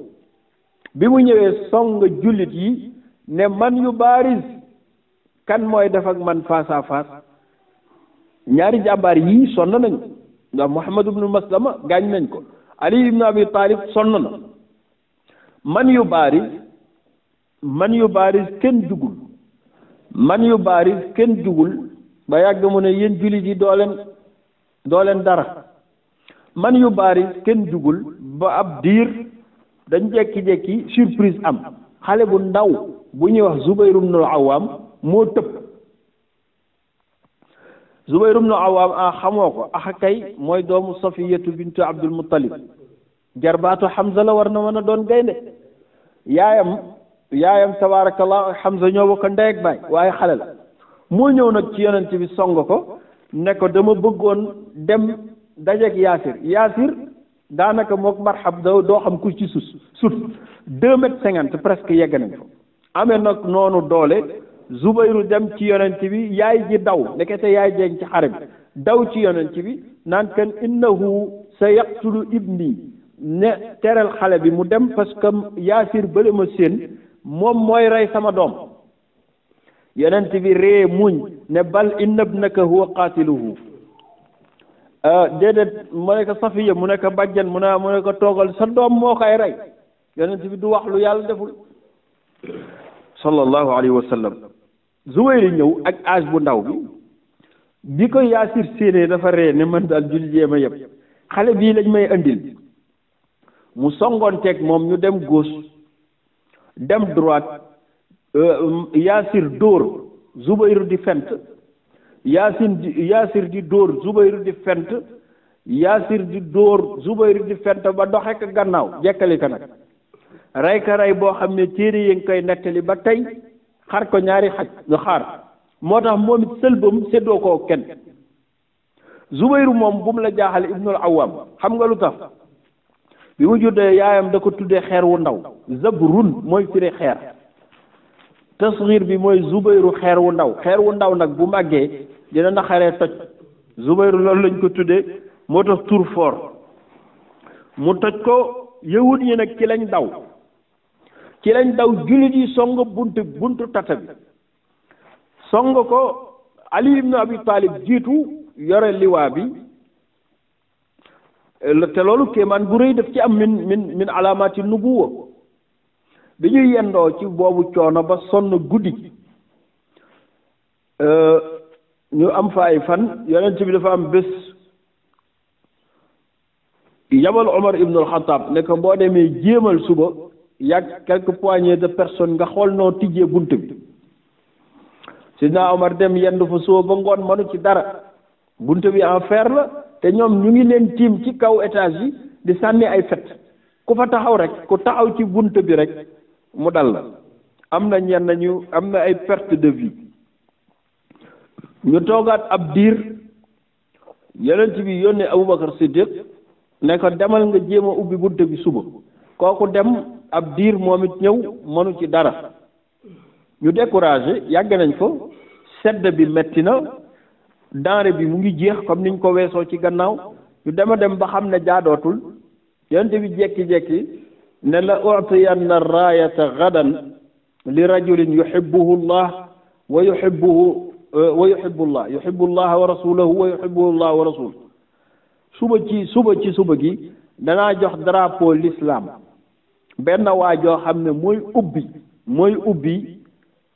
bi mu ñëwee song jullit yi ne man yu baaris kan mooy def ak man face à face ñaari jàmbaar yii sonn nañu ndax Muhammad ibnu Maslama gaañ nañ ko Ali ibnu Abi Talib sonn na man yu baaris kenn jugul ba yàgg mu ne yéen jullit yi doo leen dara man yu baaris kenn jugul ba ab diir dañ jekki-jekki surprise am xale bu ndaw bu ñuy wax Zubayr ibn al-Awwam moo tëb Zubayr ibn al-Awwam xamoo ko kay mooy doomu Safiyatu bintu Abdul Muttalib jarbaatu Hamza la war na mën a doon gaynde yaayam tabaarakallah Hamza ñoo bokk ndey ak baay waaye xale la moo ñëw nag ci yonent bi song ko ne ko dama bëggoon dem dajeek Yaasir daanaka mook marhab doo xam ku ci sut 2,50 presque yegg nañ ko amee nag noonu doole Zubayru dem ci yonent bi yaay ji daw ndekete yaay jeeg ci xare bi daw ci yonent bi naan kan innahu sa yaqtulu ibni ne teral xale bi mu dem parce que Yaasir bële ma séen moom mooy rey sama doom. yonent bi ree muñ ne bal inna ibnaka huwa qaatiluhu déedéet mu ne ko Safiya mu ne ko bàjjan mu ne ko toogal sa doom moo koy rey. yonent bi du wax lu yàlla deful sallallahu alayhi wa sallam. Zubayr ñëw ak âge bu ndaw bi ko Yaasir séenee dafa ree ne man daal jullit yee ma yëpp xale bii lañ may andil mu songoonteeg moom ñu dem gauche dem droite Yaasir dóor Zubayr di fent Yaasir di dóor Zubayr di fent Yaasir di dóor Zubayr di fent ba doxe ko gannaaw jekkali ko nag rey ka rey boo xam ne téere yi ngi koy nettali ba tey xar ko ñaari xaj nga xaar moo tax moom it sëlbam séddoo koo kenn. Zubayru moom bu mu la jaaxale ibnul Awwam xam nga lu tax bi mu juddee yaayam da ko tuddee xeer wu ndaw zabrun mooy firi xeer tasxiir bi mooy Zubayru xeer wu ndaw nag bu màggee dina naxaree toj Zubayru loolu lañ ko tuddee moo tax tur fort mu toj ko yawut yi nag ci lañ daw jullit yi song buntu tata bi song ko Ali ibnu Abi Talib jiitu yore liwaa bi te loolu kéemaan bu rëy daf ci am min alaamaati nubuwa bi ñuy yendoo ci boobu coono ba sonn guddi ñu am fa ay fan yonent bi dafa am bés yabal Omar ibnu al-Khattab ne ko boo demee jéemal suba yàgg quelques poignées de personnes nga xool noo tijjee bunt bi Sidna Omar dem yendu fa suba ba ngoon mënu ci dara bunt bi en fer la te ñoom ñu ngi leen tiim ci kaw étage yi di sànni ay fet ku fa taxaw rek ku taxaw ci bunt bi rek mu dal la am na ay perte de vie ñu toogaat ab diir yonent bi yónnee Abubakar Siddiq ne ko demal nga jéem a ubbi bunt bi suba kooku dem ab diir moom it ñëw mënu ci dara ñu découragé yàgg nañ ko sedd bi metti na denrée bi mu ngi jeex comme niñ ko weesoo ci gannaaw ñu dem ba xam ne jaadootul yonent bi jekki-jekki ne la utiyanna raayata gadan li rajulin yuhibbuhu llah wa yuhibbuhu wa rasuluhu wa yuhibbuhu llah wa rasuluhu suba gi danaa jox drapeau l'islam benn waa joo xam ne mooy ubbi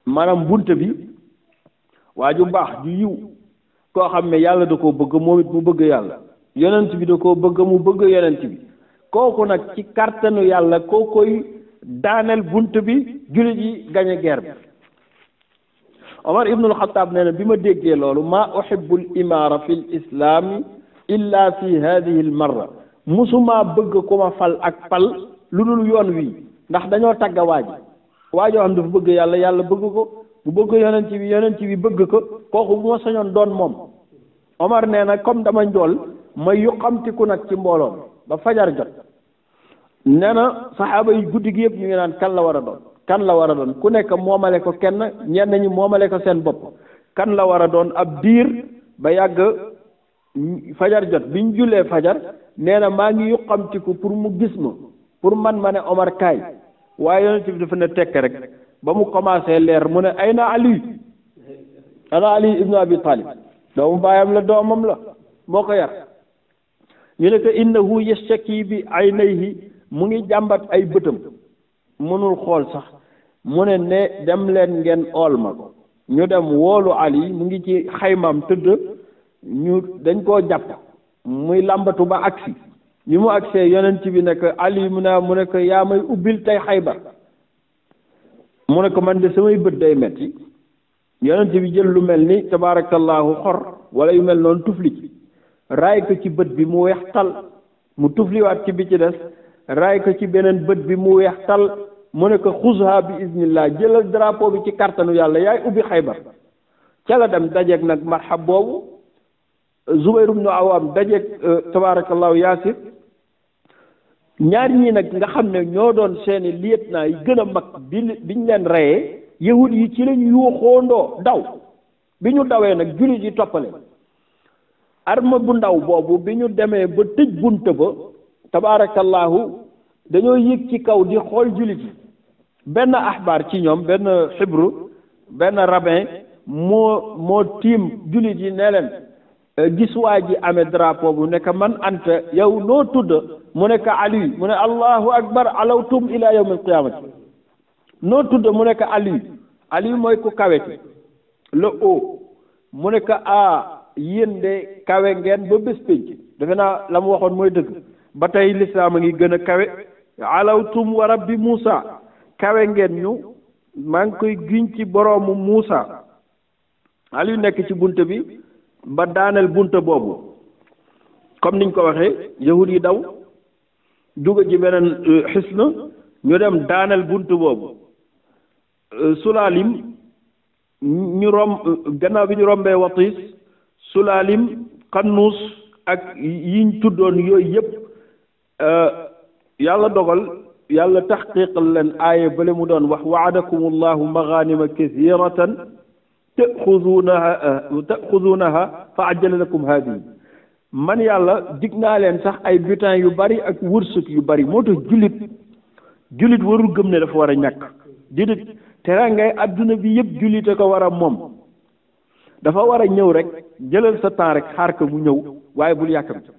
maanaam bunt bi waa ju baax ju yiw koo xam ne yàlla da koo bëgg moom it mu bëgg yàlla yonent bi da koo bëgg mu bëgg yonent bi kooku nag ci kàttanu yàlla koo koy daaneel bunt bi jullit yi gañe guerre bi. Omar ibnul Xattaab nee na bi ma déggee loolu maa uhibbul imaara fil islaami illa fi hadihi al marra musuma bëgg ku ma fal ak pal lu dul yoon wii ndax dañoo tagga waajoo xam dafa bëgg yàlla bëgg ko bu bëgg yonent bi bëgg ko kooku bu ma sañoon doon moom. Omar nee na comme dama njool ma yuqamtiku nag ci mbooloo ba fajar jot nee na saxaaba yi guddi gi yëpp ñu ngi naan kan la war a doon ku nekk moomale ko kenn ñenn ñi moomale ko seen bopp kan la war a doon ab diir ba yàgg fajar jot bi ñu jullee fajar nee na maa ngi yuqamtiku pour mu gis ma pour man ma ne Omar kaay waaye yonent bi dafa ne tekk rek ba mu commencé leer mu ne ay na Ali ibnu Abi Talib doomu baayam la doomam la moo ko yar ñu ne ko innahu yashtaki bi aynayhi mu ngi jàmbat ay bëtam mënul xool sax mu ne dem leen ngeen ool ma ko ñu dem woolu Ali mu ngi ci xaymaam tëdd ñu dañ koo jàpp muy làmbatu ba agsi bi mu agsee yonent bi ne ko Ali mu ne ko yaa may ubbil tey Xaybar mu ne ko man de samay bët day metti yonent bi jël lu mel ni tabaarakallaahu xor wala yu mel noonu tufli ci raay ko ci bët bi mu weex tal mu tufliwaat ci bi ci des raay ko ci beneen bët bi mu weex tal mu ne ko xuzha bi iznillah jëlal drapeau bi ci kàttanu yàlla yaay ubbi Xaybar ca la dem dajeeg nag marxab boobu Zubayr ibnu Awaam dajeeg tabaarakallaahu Yaasir ñaar ñii nag nga xam ne ñoo doon seeni lieutenant yi gën a mag biñ leen reyee yahud yi ci lañ yuuxoondoo daw bi ñu dawee nag jullit yi toppale arme bu ndaw boobu bi ñu demee ba tëj bunt ba tabaarakallahu dañoo yëg ci kaw di xool jullit yi benn axbaar ci ñoom benn xibru benn rabbin moo tiim jullit yi ne leen gis waa ji amee drapeau bu nekk man anta yow noo tudd mu nekk Ali mu ne allahu akbar alawtum ila yawm alqiyamati noo tudd mu nekk Ali mooy ku kaweti le haut mu nekk yéen de kawe ngeen ba bés pénc defe naa la mu waxoon mooy dëgg ba tey lislaam a ngi gën a kawe alawtum wa rabbi Muusa kawe ngeen ñu maa ngi koy giñ ci boroomu Muusa Ali nekk ci bunt bi ba daaneel bunt boobu comme niñ ko waxee yahud yi daw dugg ci beneen xisna ñu dem daaneel bunt boobu Sulaalim ñu gannaaw bi ñu rombee Watiis Sulaalim Xannuus ak yiñ tuddoon yooyu yëpp yàlla dogal yàlla taxqiiqal leen aaya bale mu doon wax waadakumullahu maganima kasiratan taxudunaha fa ajjala lakum haadihi man yàlla dig naa leen sax ay butin yu bari ak wërsëg yu bari moo tax jullit warul gëm ne dafa war a ñàkk jullit teraangay adduna bi yëpp jullit a ko war a moom dafa war a ñëw rek jëlal sa temps rek xaar ko mu ñëw waaye bul yàkkamti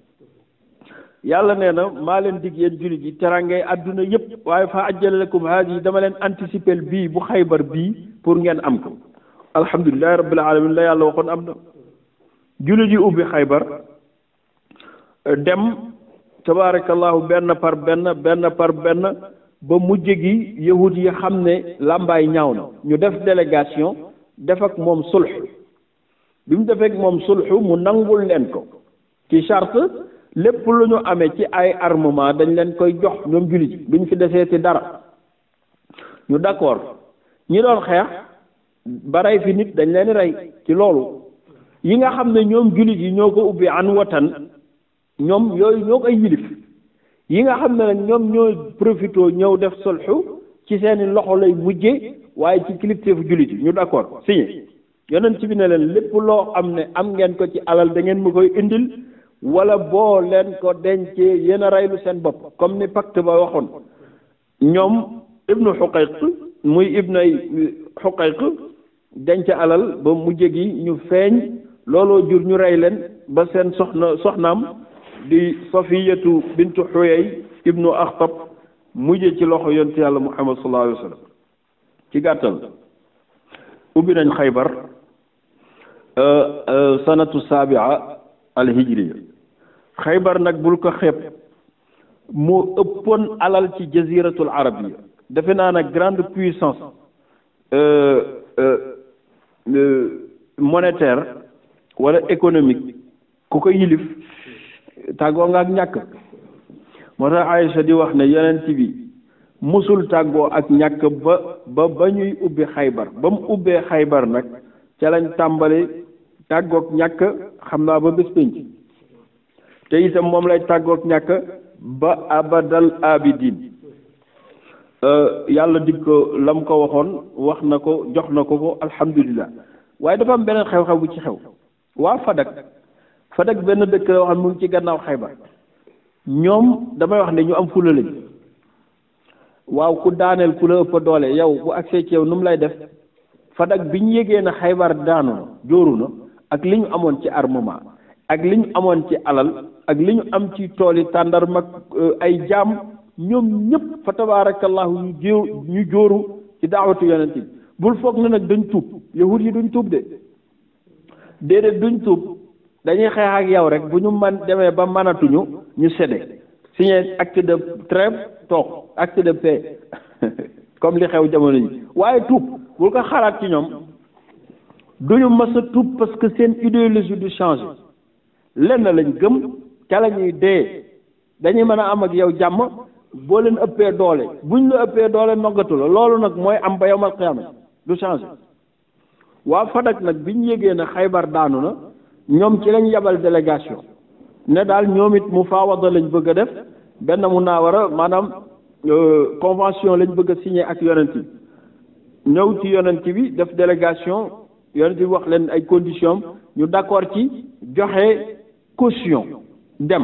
yàlla nee na maa leen dig yéen jullit yi teraangay adduna yëpp waaye fa ajjala lakum haadihi dama leen anticiper bii bu Xaybar bii pour ngeen am ko alhamdulilahi rabbil alamin la yàlla waxoon am na jullit yi ubbi Xaybar dem tabaarakallahu benn par benn ba mujj gi yahud yi xam ne làmbaay ñaaw na ñu def délégation def ak moom sulh bi mu defee ak moom sulh mu nangul leen ko ci charte lépp lu ñu amee ci ay armement dañ leen koy jox ñoom jullit yi duñ fi desee ci dara ñu d'accord ñi doon xeex ba rey fi nit dañ leen rey ci loolu yi nga xam ne ñoom jullit yi ñoo ko ubbi an watan ñoom yooyu ñoo koy yilif yi nga xam ne nag ñoom ñoo profité ñëw def sulhu ci seeni loxo lay mujje waaye ci kilifteefu jullit yi ñu d'accord signé yonent bi ne leen lépp loo xam ne am ngeen ko ci alal da ngeen ma koy indil wala boo leen ko dencee yéen a reylu seen bopp comme ni pacte ba waxoon ñoom ibnu Xuqayq muy ibnay Xuqayq denc alal ba mujje gi ñu feeñ looloo jur ñu rey leen ba seen soxnaam di Safiyatu bintu Xuyay ibnu Axtab mujje ci loxo yonent yàlla Muhammad sallallahu alayhi wa sallam ci gàttal ubbi nañ Xaybar sanatu sabia alhijriya Xaybar nag bul ko xeeb moo ëppoon alal ci jaziratul arabia defe naa nag grande puissance monétaire wala économique ku ko yilif tàggoo nga ak ñàkk moo tax Aïcha di wax ne yonent bi musul tàggoo ak ñàkk ba ñuy ubbi Xaybar ba mu ubbee Xaybar nag ca lañ tàmbali tàggoog ñàkk xam naa ba bés pénc te itam moom lay tàggoog ñàkk ba abadal abidin yàlla dig ko lam ko waxoon wax na ko jox na ko alhamdulilah waaye dafa am beneen xew-xew bu ci xew waa Fadak benn dëkk la waxam mu ngi ci gannaaw Xaybar ñoom damay wax ne ñu am fula lañ waaw ku daaneel ku la ëpp doole yow bu agsee ci yow nu mu lay def Fadak bi ñu yégee na Xaybar daanu na jóoru na ak li ñu amoon ci armement ak li ñu amoon ci alal ak li ñu am ci tool yi tàndarma ay jaam ñoom ñëpp fa tabaarakallahu ñu jóoru ci daawatu yonent bi bul foog na nag dañ tuub yahud yi duñ tuub de déedéet duñ tuub dañuy xeex ak yow rek bu ñu man demee ba mënatuñu ñu séddee signé acte de trêve toog acte de paix comme li xew jamono yi waaye tuub bul ko xalaat ci ñoom duñu mës a tuub parce que seen idéologie du changé lenn lañ gëm ca la ñuy dee dañuy mën a am ak yow jàmm boo leen ëppee doole buñ la ëppee doole noggatu la loolu nag mooy am ba yawmal qiyaama du changé waa Fadak nag biñ yégee na Xaybar daanu na ñoom ci lañ yabal délégation ne daal ñoom it mufaawada lañ bëgg a def benn munaawara maanaam convention lañ bëgg a signé ak yonent bi ñëw ci yonent bi def délégation yonent bi wax leen ay conditions ñu d'accord ci joxe caution dem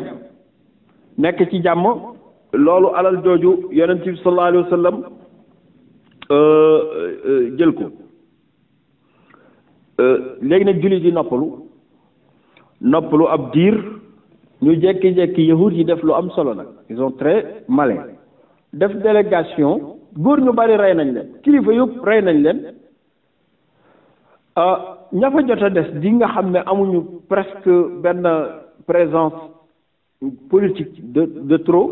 nekk ci jàmm loolu alal jooju yonent bi sallallahu alayhi wa sallam jël ko léegi nag jullit yi noppalu ab diir ñu jekki-jekki yahud yi def lu am solo nag ils sont très malins def délégation góor ñu bari rey nañ leen kilifa yëpp rey nañ leen ña fa jot a des di nga xam ne amuñu presque benn présence politique de trop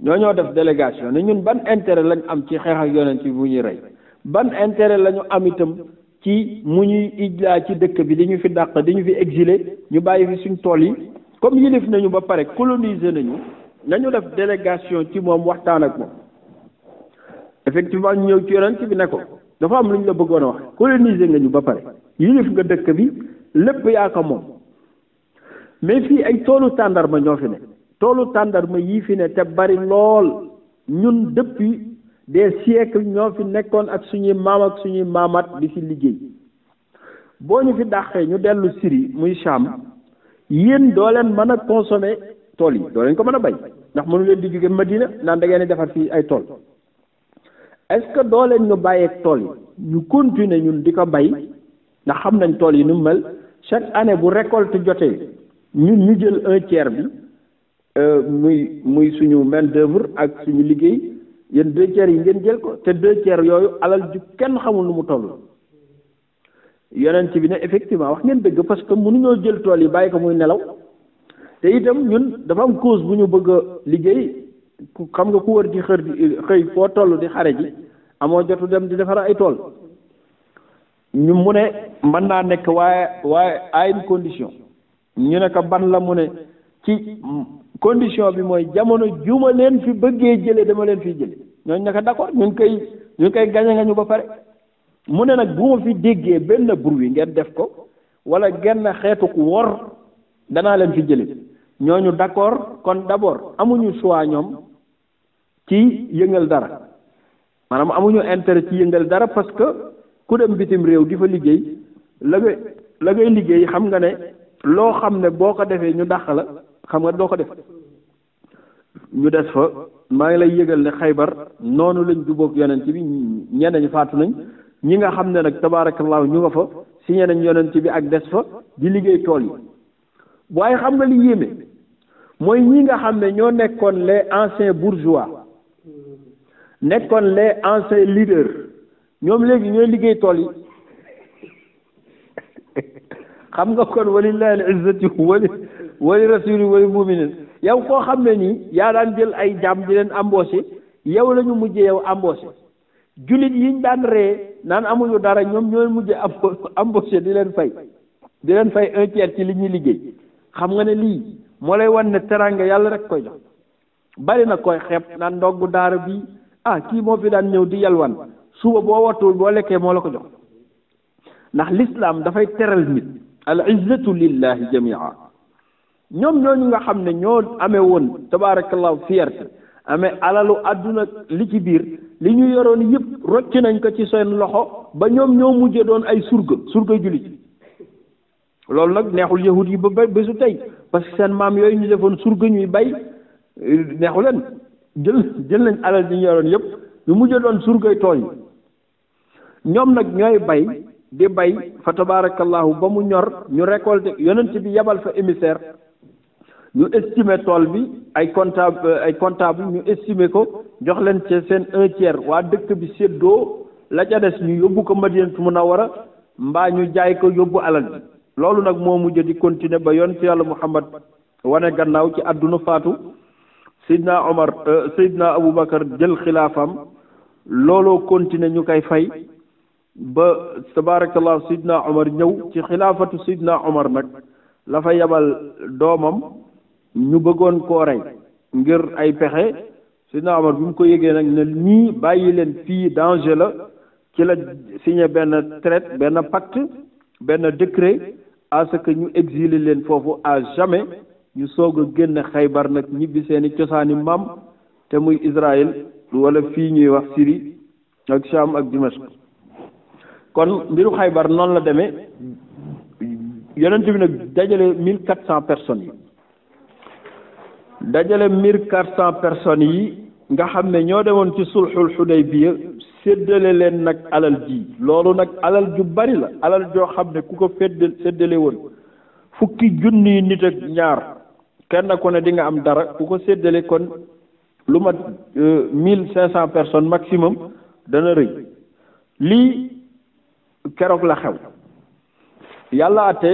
ñoo def délégation ne ñun ban intérêt lañ am ci xeex ak yonent bi bu ñuy rey ban intérêt lañu am itam ci mu ñuy ijlaa ci dëkk bi di ñu fi dàq di ñu fi exilé ñu bàyyi fi suñ tool yi comme yilif nañu ba pare coloniser nañu def délégation ci moom waxtaan ak moom effectivement ñu ñëw ci yonent bi ne ko dafa am lu ñu la bëggoon a wax coloniser nga ñu ba pare yilif nga dëkk bi lépp yaa ko moom mais fii ay toolu tàndarma ñoo fi ne toolu tàndarma yii fi ne te bari lool ñun depuis des siècles ñoo fi nekkoon ak suñuy maam ak suñuy maamaat di fi liggéey boo ñu fi dàqee ñu dellu Syrie muy Cham yéen doo leen mën a consommer tool yi doo leen ko mën a bay ndax mënu leen di jóge Madina naan da ngeen di defar fii ay tool est-ce que doo leen ñu bàyyeeg tool yi ñu continuer ñun di ko bay ndax xam nañ tool yi nu mu mel chaque année bu récolte jotee ñun ñu jël 1/3 bi muy suñu main d'œuvre ak suñu liggéey yéen 2/3 yi ngeen jël ko te 2/3 yooyu alal ju kenn xamul nu mu toll yonent bi ne effectivement wax ngeen dëgg parce que mënuñoo jël tool yi bàyyi ko muy nelaw te itam ñun dafa am cause bu ñu bëgg a liggéey xam nga ku wër di xëy foo toll di xare ji amoo jotu dem di defar ay tool ñu mu ne mën naa nekk waaye à une condition ñu ne ko ban la mu ne ci condition bi mooy jamono juma leen fi bëggee jële dama leen fiy jële ñooñu ne ko d'accord ñun koy gañe nga ñu ba pare mu ne nag bu ma fi déggee benn bruit ngeen def ko wala genn xeetu ku wor danaa leen fi jële ñooñu d'accord kon d'abord amuñu choix ñoom ci yëngal dara maanaam amuñu intérêt ci yëngal dara parce que ku dem bitim réew di fa liggéey la ngay liggéey xam nga ne loo xam ne boo ko defee ñu dàq la xam nga doo ko def ñu des fa maa ngi lay yëgal ne Xaybar noonu lañ jubóog yonent bi ñenn ñi faatu nañ ñi nga xam ne nag tabaarakallaahu ñu nga fa signé nañ yonent bi ak des fa di liggéey tool yi waaye xam nga li yéeme mooy ñi nga xam ne ñoo nekkoon les anciens bourgeois nekkoon les anciens leaders ñoom léegi ñooy liggéey tool yi xam nga kon walillahi al-izzatu wali rasuli wali mu'minin yow koo xam ne nii yaa daan jël ay jaam di leen embauché yow la ñu mujjee yow embauché jullit yiñ daan ree naan amuñu dara ñoom ñooy mujjee embauché di leen fay 1/3 ci li ñuy liggéey xam nga ne lii moo lay wan ne teraanga yàlla rek koy jox bari na koy xeeb naan ndoggu daara bi kii moo fi daan ñëw di yalwan suba boo wattuwul boo lekkee moo la ko jox ndax l'islam dafay teral nit al izzatu lillahi jamia ñoom ñooñu nga xam ne ñoo amee woon tabaarakallahu fierté amee alalu àdduna li ci biir li ñu yoroon yëpp rocc nañ ko ci seen loxo ba ñoom ñoo mujjee doon ay surga jullit loolu nag neexul yahud yi ba bésu tey parce que seen maam yooyu ñu defoon surga ñuy bay neexu leen jël nañ alal di ñu yoroon yëpp ñu mujjee doon surgay tool yi ñoom nag ñooy bay di bay fa tabaarakallahu ba mu ñor ñu récolté yonent bi yebal fa émissaire ñu estimer tool bi ay comptable ñu estimer ko jox leen ci seen 1/3 waa dëkk bi séddoo la ca des ñu yóbbu ko Madinatu Munawwara mbaa ñu jaay ko yóbbu alal bi loolu nag moo mujj di continuer ba yonent yàlla Muhammad wane gannaaw ci àdduna faatu Seydina Aboubacar jël xilaafam looloo continuer ñu koy fay ba tabarakallahu Seydina Omar ñëw ci xilaafatu Seydina Omar nag la fa yabal doomam ñu bëggoon koo rey ngir ay pexe Seydina Omar bi mu ko yëgee nag ne ñii bàyyi leen fii danger la ci la signé benn traité benn pacte benn décret à ce que ñu exiler leen foofu à jamais ñu soog a génn Xaybar nag ñibbi seeni cosaani maam te muy Israël wala fii ñuy wax Syrie ak Sham ak Dimashq kon mbiru Xaybar noonu la demee yonent bi nag dajale 1400 personnes yi dajale 1400 personnes yi nga xam ne ñoo demoon ci sulxul Xudaybiya séddale leen nag alal ji loolu nag alal ju bari la alal joo xam ne ku ko séddale woon fukki junni nit ak ñaar kenn ku ne di nga am dara ku ko séddale kon lu mat 1500 personnes maximum dana rëy lii keroog la xew yàlla ate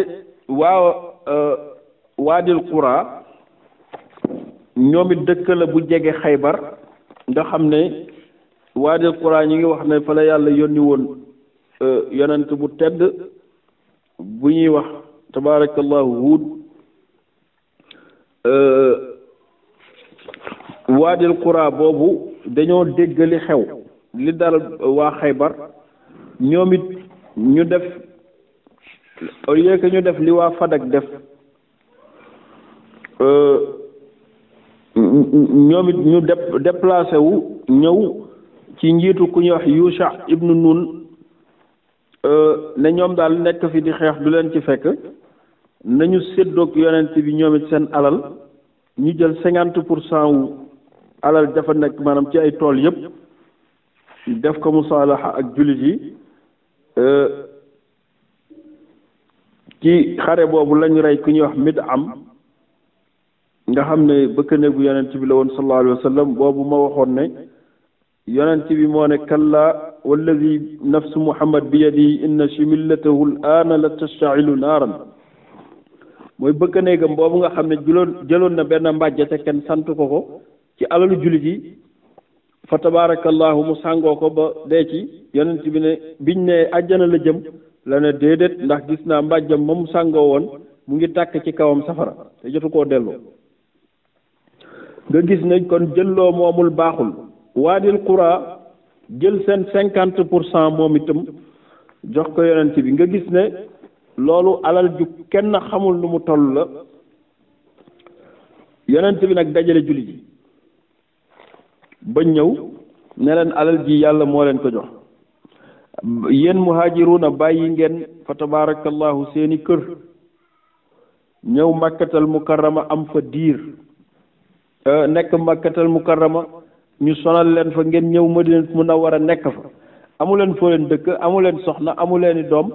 waadil qura ñoom it dëkk la bu jege Xaybar nga xam ne waadil qura ñi ngi wax ne fa la yàlla yónni woon yonent bu tedd bu ñuy wax tabaarakallahu Huud waadil qura boobu dañoo dégg li xew li dal waa Xaybar ñoom it ñu def au lieu que ñu def li waa Fadak def ñoom it ñu déplacé wu ñëw ci njiitu ku ñuy wax Yusha ibnu Nun ne ñoom daal nekk fi di xeex du leen ci fekk nañu séddoog yonent bi ñoom it seen alal ñu jël 50% wu alal dafa nekk maanaam ci ay tool yëpp def ko musaalaxa ak jullit yi ci xare boobu lañu rey ku ñuy wax Mid'am nga xam ne bëkk néegu yonent bi la woon sallallahu alayhi wa sallam boobu ma waxoon ne yonent bi moo ne kalla walladi nafsu muhammad bi yadi inna shimillatahu al-aana la tashta'ilu naaran mooy bëkk néegam boobu nga xam ne jëloon na benn mbàjj te kenn sant ko ci alalu jullit yi fa tabaarakallahu mu sàngoo ko ba dee ci yonent bi ne biñ ne àjjana la jëm la ne déedéet ndax gis naa mbàjjam ma mu sàngoo woon mu ngi tàkk ci kawam safara te jotu koo delloo nga gis ne kon jëlloo moomul baaxul waadil qura jël seen 50% moom itam jox ko yonent bi nga gis ne loolu alal ju kenn xamul nu mu toll la yonent bi nag dajale jullit yi ba ñëw ne leen alal ji yàlla moo leen ko jox yéen muhaajiruuna bàyyi ngeen fa tabaarakallahu seeni kër ñëw makkatal mukarrama am fa diir nekk makkatal mukarrama ñu sonal leen fa ngeen ñëw Madina Munawwara nekk fa amu leen foo leen dëkk amu leen soxna amu leen i doom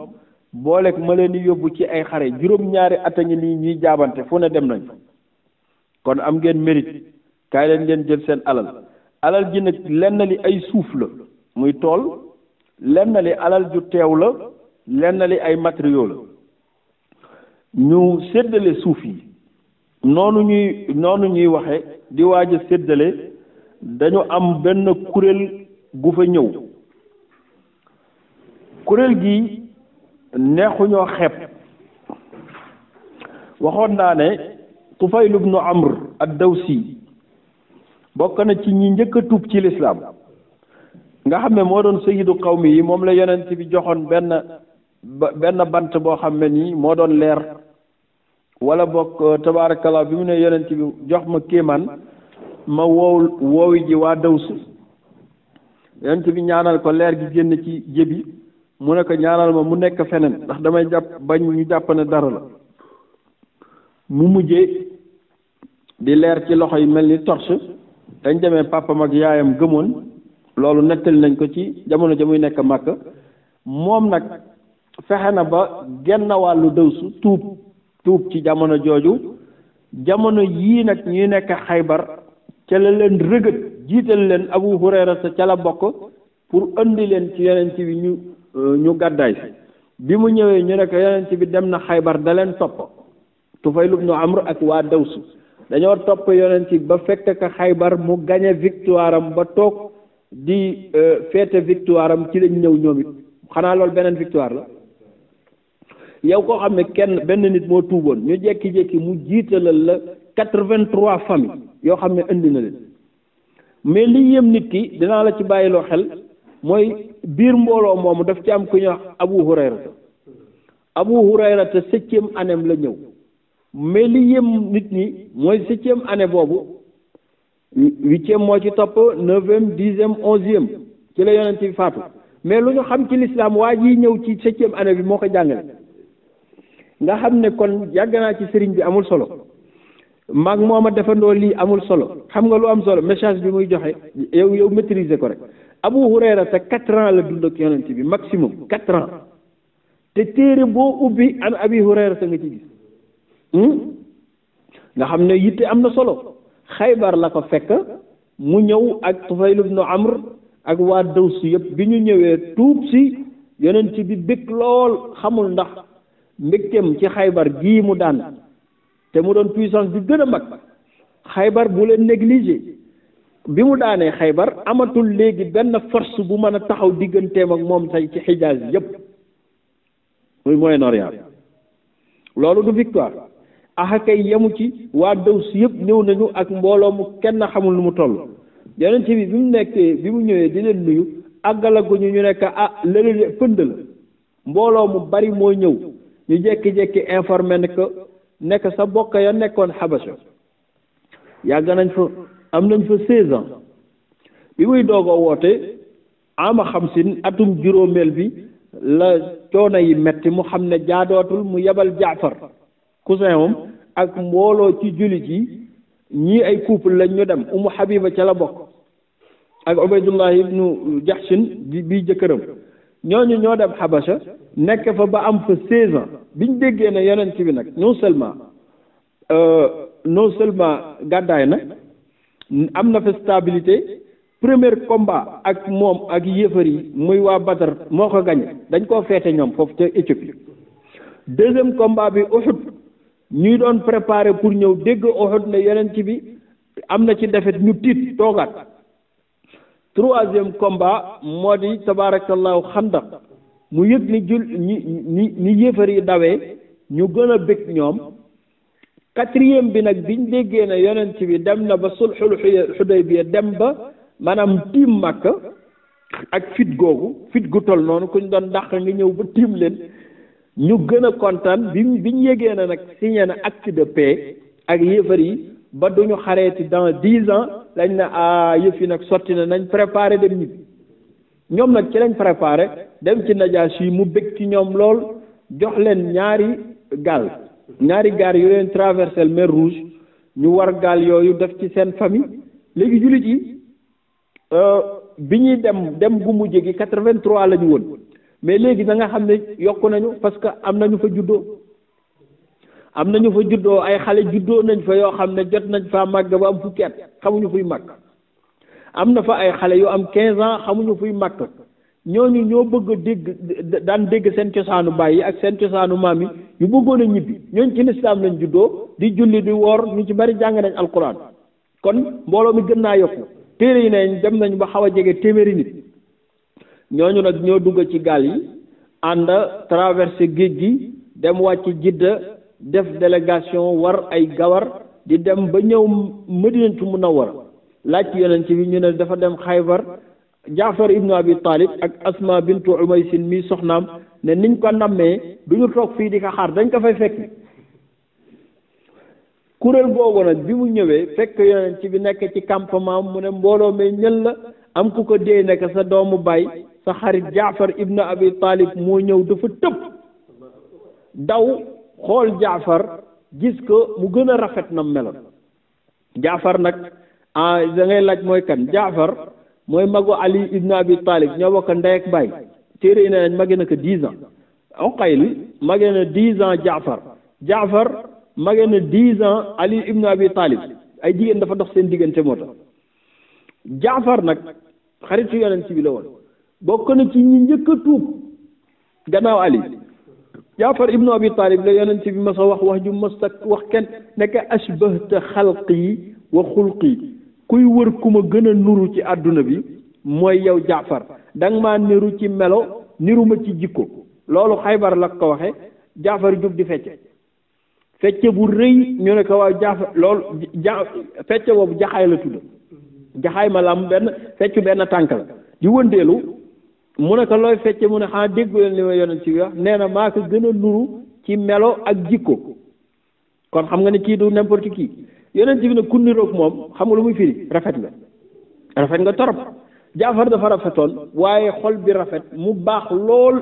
booleeg ma leen di yóbbu ci ay xare juróom-ñaari at a ngi nii ñuy jaabante fu ne dem nañ fa kon am ngeen mérite kaay leen ngeen jël seen alal ji nag lenn li ay suuf la muy tool lenn li alal ju teew la lenn li ay matériaux la ñu séddale suuf yi noonu ñuy waxe di waaj a séddale dañu am benn kuréel gu fa ñëw kuréel gi neexuñoo xeeb waxoon naa ne Tufayl ibnu Amr ad-Dawsi bokk na ci ñi njëkk a tuub ci lislaam nga xam ne moo doon sayyidu qawmi yi moom la yonent bi joxoon benn bant boo xam ne nii moo doon leer wala bokk tabaarakallah bi mu ne yonent bi jox ma kéemaan ma woowi ji waa Daws yonent bi ñaanal ko leer gi génn ci jébi mu ne ko ñaanal ma mu nekk feneen ndax damay bañ ñu jàpp ne dara la mu mujjee di leer ci loxo yi mel ni torche dañ demee papam ak yaayam gëmoon loolu nettali nañ ko ci jamono ja muy nekk Makka moom nag fexe na ba genn wàllu Dawsu tuub ci jamono jooju jamono yii nag ñuy nekk Xaybar ca la leen rëgët jiital leen Abu Hurayra sa ca la bokk pour andi leen ci yonent bi ñu gàddaay si bi mu ñëwee ñu ne ko yonent bi dem na Xaybar da leen topp Tufayl ibnu Amr ak waa Dawsu dañoo topp yonent bi ba fekk ka Xaybar mu gañe victoire am ba toog di féete victoire am ci lañ ñëw ñoom it xanaa loolu beneen victoire la yow koo xam ne benn nit moo tuuboon ñu jekki-jekki mu jiitalal la 83 familles yoo xam ne indi na leen mais li yëm nit ki dinaa la ci bàyyiloo xel mooy biir mbooloo moomu daf ci am ku ñuy wax Abu Hurayra te 7e année la ñëw mais li yëm nit ñi mooy 7e année boobu 8e moo ci topp 9e 10e 11e ci la yonent bi faatu mais lu ñu xam ci lislaam waa ji ñëw ci 7e année bi moo ko jàngale nga xam ne kon yàgg naa ci sëriñ bi amul solo maag mooma defandoo lii amul solo. Xam nga lu am solo message bi muy joxe yow maîtriser ko rek. Abu Hurayra te 4 ans la dund ak yonent bi maximum 4 ans te téere boo ubbi an Abi Hurayra te nga ci gis nga xam ne yitte am na solo. Xaybar la ko fekk mu ñëw ak Tufayl ibn Amr ak waa Daws yëpp bi ñu ñëwee tuub si yonent bi bëgg lool xamul ndax mbégteem ci Xaybar gii mu daan te mu doon puissance bi gën a mag Xaybar bu leen négligé bi mu daanee Xaybar amatul léegi benn force bu mën a taxaw digganteem ak moom tey ci Xijaaz yëpp muy Moyen-Orient loolu du victoire kay yemu ci waa Daws yëpp ñëw nañu ak mbooloo mu kenn xamul nu mu toll yonent bi bi mu ñëwee di leen nuyu àggalaguñu ñu nekk lële pënd la mbooloo mu bari moo ñëw ñu jekki-jekki informé nekk sa bokk ya nekkoon Xabasa yàgg nañ fa am nañ fa 16 ans bi muy doog a woote ama xamsin atum juróomeel bi la coono yi metti mu xam ne jaadootul mu yebal Jaafar cousin moom ak mbooloo ci jullit yi ñii ay couple lañ ñu dem Umu Habiba ca la bokk ak Ubaydullah ibnu Jahshin bi jëkkëram ñooñu ñoo dem Habasha nekk fa ba am fa 16 ans biñ déggee ne yonent bi nag non seulement gàddaay na am na fa stabilité premier combat ak moom ak yéefar yi muy waa Badar moo ko gañe dañ koo feete ñoom foofu ca Éthiopie deuxième combat bi Uhud ñuy doon préparé pour ñëw dégg Uhud ne yonent bi am na ci defet ñu tiit toogaat troisième combat moo di tabarakallahu Xandaq mu yëg ni yéefar yi dawee ñu gën a bëgg ñoom quatrième bi nag biñ déggee ne yonent bi dem na ba sulxul Xudaybiya dem ba maanaam tiim Makka ak fit gu toll noonu kuñ doon dàq nga ñëw ba tiim leen ñu gën a kontaan biñ yégee na nag signé na acte de paix ak yéefar yi ba duñu xareeti dans 10 ans lañ ne yëf yi nag sotti na nañ préparé dem ñibbi ñoom nag ci lañ préparé dem ci Najaashi mu bëgg ci ñoom lool jox leen ñaari gaal yu leen traversé mer Rouge ñu war gaal yooyu def ci seen famille léegi jullit yi bi ñuy dem gu mujj gi 83 la ñu woon mais léegi da nga xam ne yokku nañu parce que am nañu fa juddoo ay xale juddoo nañ fa yoo xam ne jot nañ faa màgg ba am fukki at xamuñu fuy màgg am na fa ay xale yu am 15 ans xamuñu fuy màgg ñooñu ñoo bëgg a daan dégg seen cosaanu baay yi ak seen cosaanu maam yi yu bëggoon a ñibbi ñooñu ci lislaam lañ juddoo di julli di woor ñu ci bari jàng nañ alquran kon mbooloo mi gën naa yokku téere yi ne dem nañ ba xaw a jege téeméeri nit ñooñu nag ñoo dugg ci gaal yi ànd traversé géej gi dem wàcc Jidda def délégation war ay gawar di dem ba ñëw Madinatu Munawwara laaj ci yonent bi ñu ne dafa dem Xaybar Jaafar ibnu Abi Talib ak Asma bintu Umaysin mi soxnaam ne niñ ko nammee du ñu toog fii di ko xaar dañ ko fay fekk kuréel googu nag bi mu ñëwee fekk yonent bi nekk ci campement mu ne mbooloo mi ñël la am ku ko dee nekk sa doomu baay sa xarit Jaafar ibnu Abi Talib moo ñëw dafa tëb daw xool Jaafar gis ko mu gën a rafet na meloon Jaafar nag da ngay laaj mooy kan Jaafar mooy magu Ali ibn Abi Talib ñoo bokk ndey ak baay téere yi ne nañ mage na ko 10 ans Uqayl mage na 10 ans Jaafar mage na 10 ans Ali ibn Abi Talib ay jigéen dafa dox seen diggante moo tax Jaafar nag xaritu yonent bi la woon bokk na ci ñi njëkk a tuub gannaaw Ali Jaafar ibnu Abi Talib la yonent bi ma sa wax ju mas a wax kenn nekk ashbahta xalqi wa xulqi kuy wër ku ma gën a nuru ci àdduna bi mooy yow Jaafar danga maa niru ci melo niru ma ci jikko loolu Xaybar la ko waxe Jaafar jóg di fecce bu rëy ñu ne ko waaw Jaafar loolu fecce boobu jaxaay la tudd jaxaay ma la am feccu benn tànk la di wëndeelu mu ne ko looy fecce mu ne xanaa déggu leen li ma yonent ci wax nee na maa ko gën a nuru ci melo ak jikko kon xam nga ne kii du n'importe qui yonent bi ne ku niroog moom xam nga lu muy firi rafet nga torop Jaafar dafa rafetoon waaye xol bi rafet mu baax lool